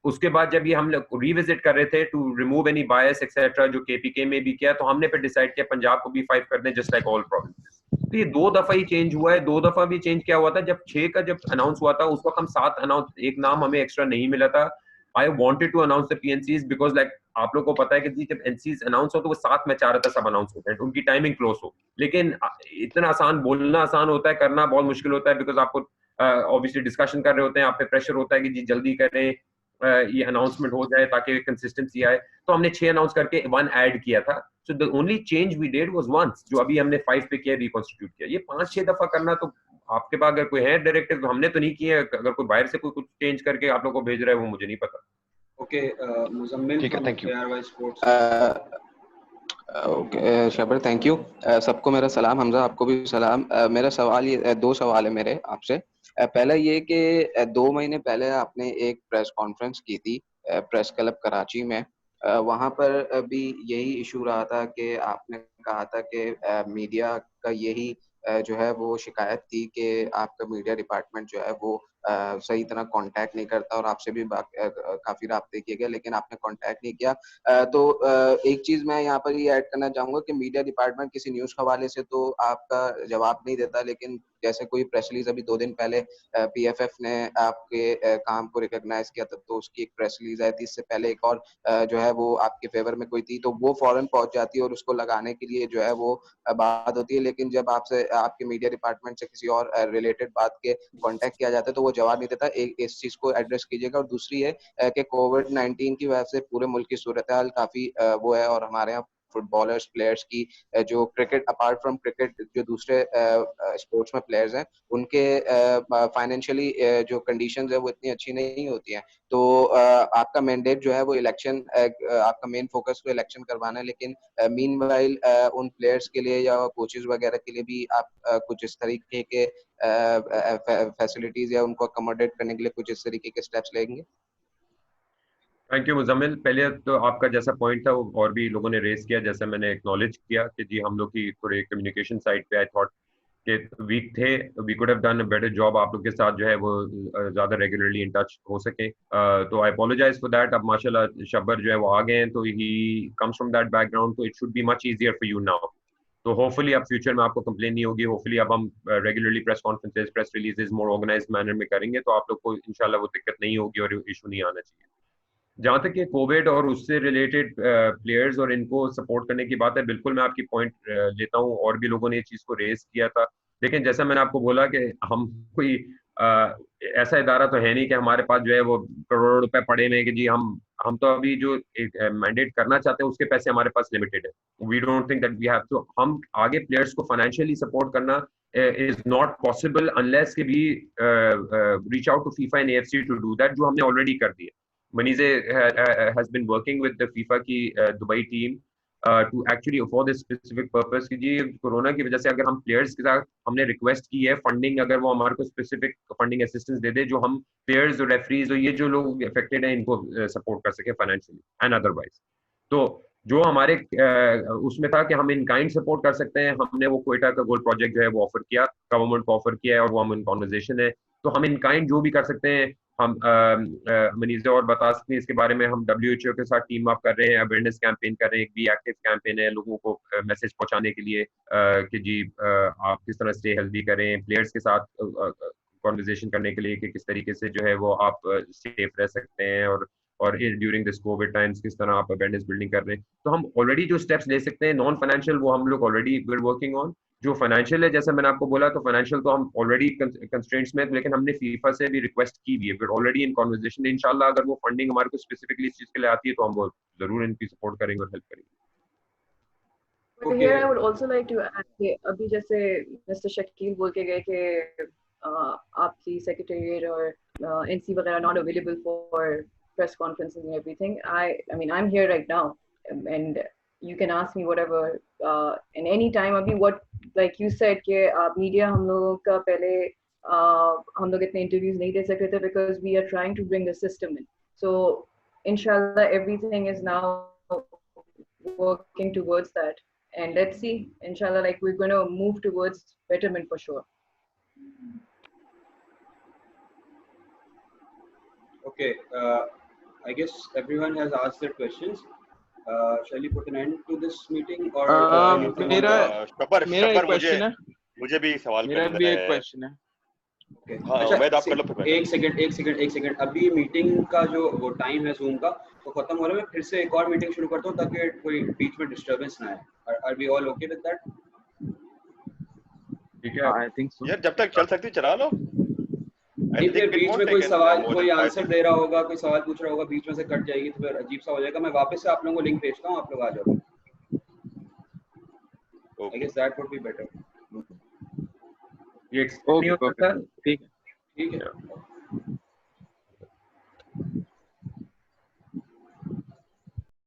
उसके बाद जब ये हम लोग रिविजिट कर रहे थे to remove any bias etcetera, जो केपीके में भी किया, तो हमने फिर डिसाइड किया पंजाब को भी 5 कर दें जस्ट लाइक ऑल प्रोविंसेस। तो ये 2 दफा ही चेंज हुआ है। 2 दफा भी चेंज क्या हुआ था, जब 6 का जब अनाउंस हुआ था उस वक्त हम 7 अनाउंस, एक नाम हमें एक्स्ट्रा नहीं मिला था। I wanted to announce the PNCs because like आप लोग को पता है कि जब एनसीज अनाउंस हो तो वो 7 में चाह रहा था सब अनाउंस होते हैं, उनकी टाइमिंग क्लोज हो। लेकिन इतना आसान, बोलना आसान होता है, करना बहुत मुश्किल होता है, बिकॉज आपको ऑब्वियसली डिस्कशन कर रहे होते हैं, आप पे प्रेशर होता है कि जी जल्दी करें, ये अनाउंसमेंट हो जाए ताकि कंसिस्टेंसी आए। तो हमने 6 अनाउंस करके 1 ऐड किया था। So the only change we did was once, जो अभी हमने 5 पे किया, रिकॉन्स्टिट्यूट किया। ये 5-6 दफा करना, तो आपके पास अगर कोई है डायरेक्टिव, हमने तो नहीं किए, अगर कोई बाहर से कोई कुछ चेंज करके आप लोग को भेज रहा है वो मुझे नहीं पता। ओके, मुजम्मिल ठीक है, thank you. ARY sports. Okay Shabbar, thank you. सबको मेरा सलाम, हमजा आपको भी सलाम। मेरा सवाल ये, 2 सवाल है मेरे आपसे। पहला ये कि 2 महीने पहले आपने एक प्रेस कॉन्फ्रेंस की थी प्रेस क्लब कराची में। वहाँ पर भी यही इशू रहा था कि आपने कहा था कि मीडिया का यही जो है वो शिकायत थी कि आपका मीडिया डिपार्टमेंट जो है वो सही तरह कांटेक्ट नहीं करता, और आपसे भी काफ़ी राब्ते किए गए लेकिन आपने कांटेक्ट नहीं किया। तो एक चीज़ मैं यहाँ पर ये ऐड करना चाहूँगा कि मीडिया डिपार्टमेंट किसी न्यूज़ के हवाले से तो आपका जवाब नहीं देता, लेकिन जैसे कोई प्रेस रिलीज अभी 2 दिन पहले PFF ने आपके काम को रिकॉग्नाइज किया था, तो उसकी एक प्रेस रिलीज आई थी। इससे पहले एक और जो है वो आपके फेवर में कोई थी, तो वो फौरन पहुंच जाती है और उसको लगाने के लिए जो है वो बात होती है। लेकिन जब आपसे आपके मीडिया डिपार्टमेंट से किसी और रिलेटेड बात के कांटेक्ट किया जाता है तो वो जवाब नहीं देता। एक इस चीज को एड्रेस कीजिएगा। और दूसरी है कि कोविड-19 की वजह से पूरे मुल्क की सूरत हाल काफी वो है, और हमारे यहाँ फुटबॉलर्स प्लेयर्स की जो क्रिकेट अपार्ट फ्रॉम क्रिकेट जो दूसरे स्पोर्ट्स में प्लेयर्स हैं उनके फाइनेंशियली जो कंडीशंस है वो इतनी अच्छी नहीं होती हैं। तो आपका मैंडेट जो है वो इलेक्शन, आपका मेन फोकस तो इलेक्शन करवाना है, लेकिन मीनवाइल उन प्लेयर्स के लिए या कोचेस वगैरह के लिए भी आप कुछ इस तरीके के फैसिलिटीज या उनको अकोमोडेट करने के लिए कुछ इस तरीके के स्टेप्स लेंगे? Thank you Muzammil. पहले तो आपका जैसा पॉइंट था वो और भी लोगों ने रेस किया, जैसे मैंने एक्नॉलेज किया कि जी हम लोग की थोड़े कम्युनिकेशन साइड पे आई थॉट कि वीक थे, we could have done a better job, आप लोग के साथ जो है वो ज्यादा रेगुलरली इन टच हो सके। तो आई अपोलोजाइज फॉर दैट। अब माशाल्लाह शब्बर जो है वो आ गए हैं, तो he comes from that background, तो it should be much easier for you now. तो होपफुली अब फ्यूचर में आपको कंप्लेन नहीं होगी। होपफुली अब हम regularly press conferences, press releases more organised manner में करेंगे, तो आप लोग को इंशाल्लाह वो दिक्कत नहीं होगी और इशू नहीं आना चाहिए। जहाँ तक ये कोविड और उससे रिलेटेड प्लेयर्स और इनको सपोर्ट करने की बात है, बिल्कुल मैं आपकी पॉइंट लेता हूँ, और भी लोगों ने इस चीज़ को रेज किया था। लेकिन जैसा मैंने आपको बोला कि हम कोई ऐसा इदारा तो है नहीं कि हमारे पास जो है वो करोड़ों रुपए पड़े हुए हैं कि जी हम तो अभी जो एक मैंडेट करना चाहते हैं उसके पैसे हमारे पास लिमिटेड है। We don't think that we have to, हम आगे प्लेयर्स को फाइनेंशियली सपोर्ट करना इज नॉट पॉसिबल अनलेस के we reach out to FIFA and AFC to do that, जो हमने ऑलरेडी कर दिया। Manize has been working with the FIFA की Dubai team to actually for this specific purpose कि जी corona की वजह से अगर हम प्लेयर्स के साथ हमने रिक्वेस्ट की है फंडिंग, अगर वो हमारे को स्पेसिफिक फंडिंग असिस्टेंस दे दे, जो हम प्लेयर्स और रेफरीज और ये जो लोग अफेक्टेड हैं इनको सपोर्ट कर सके फाइनेंशियली एंड अदरवाइज। तो जो हमारे उसमें था कि हम इन काइंड सपोर्ट कर सकते हैं, हमने वो क्वेटा का गोल्ड प्रोजेक्ट जो है वो ऑफर किया, गवर्नमेंट को ऑफर किया है, और वो हम इन कॉन्वर्जेशन है। तो हम इन काइंड जो भी कर सकते हैं हम मनीज़ा और बता सकते हैं इसके बारे में। हम WHO के साथ टीम अप कर रहे हैं, अवेयरनेस कैंपेन कर रहे हैं, एक भी एक्टिव कैंपेन है लोगों को मैसेज पहुंचाने के लिए कि जी आप किस तरह स्टे हेल्दी करें, प्लेयर्स के साथ कॉन्वर्जेशन करने के लिए कि किस तरीके से जो है वो आप सेफ रह सकते हैं, और ड्यूरिंग दिस कोविड टाइम्स किस तरह आप अवेयरनेस बिल्डिंग कर रहे हैं। तो हम ऑलरेडी जो स्टेप्स ले सकते हैं नॉन फाइनेंशियल वो हम लोग ऑलरेडी वी वर्किंग ऑन। जो फाइनेंशियल है जैसे मैंने आपको बोला, तो फाइनेंशियल तो हम ऑलरेडी कंस्ट्रेंट्स में, लेकिन हमने फीफा से भी रिक्वेस्ट की भी है, फिर ऑलरेडी इन कॉन्वर्जेशन। इंशाल्लाह अगर वो फंडिंग हमारे को स्पेसिफिकली इस चीज के लिए आती है तो हम वो जरूर इनकी सपोर्ट करेंगे और हेल्प करेंगे। But here I would also like to add कि अभी जैसे Mr. शकील बोल के गए कि आपकी secretariat और NC वगैरह not available for press conferences and everything. I mean I'm here right now and you can ask me whatever in any time. अभी what like you said कि media हम लोगों का पहले हम लोग इतने interviews नहीं दे सकते थे because we are trying to bring the system in. So inshallah everything is now working towards that. and let's see, inshallah, like we're going to move towards betterment for sure. Okay, I guess everyone has asked their questions. Shall we put an end to this meeting or मेरा शपर एक question है, मुझे भी सवाल मेरा करना भी है। एक क्वेश्चन है। हाँ, अच्छा, उम्मीद आप कर लो फिर मैं एक सेकंड अभी मीटिंग का जो वो टाइम है जूम का तो खत्म हो रहा है, मैं फिर से एक और मीटिंग शुरू करता हूँ ताकि कोई बीच में डिस्टरबेंस ना आए। Are we all okay with that? ठीक है, आई थिंक सो। यार जब तक चल सकती चला लो। नहीं फिर बीच में कोई सवाल, कोई आंसर दे रहा होगा, कोई सवाल पूछ रहा होगा, बीच में से कट जाएगी तो फिर अजीब सा हो जाएगा। मैं वापस से आप लोगों को लिंक भेजता हूँ, आप लोग आ जाओ। I guess that would be better. ये नहीं हो सकता। ठीक है। ठीक है।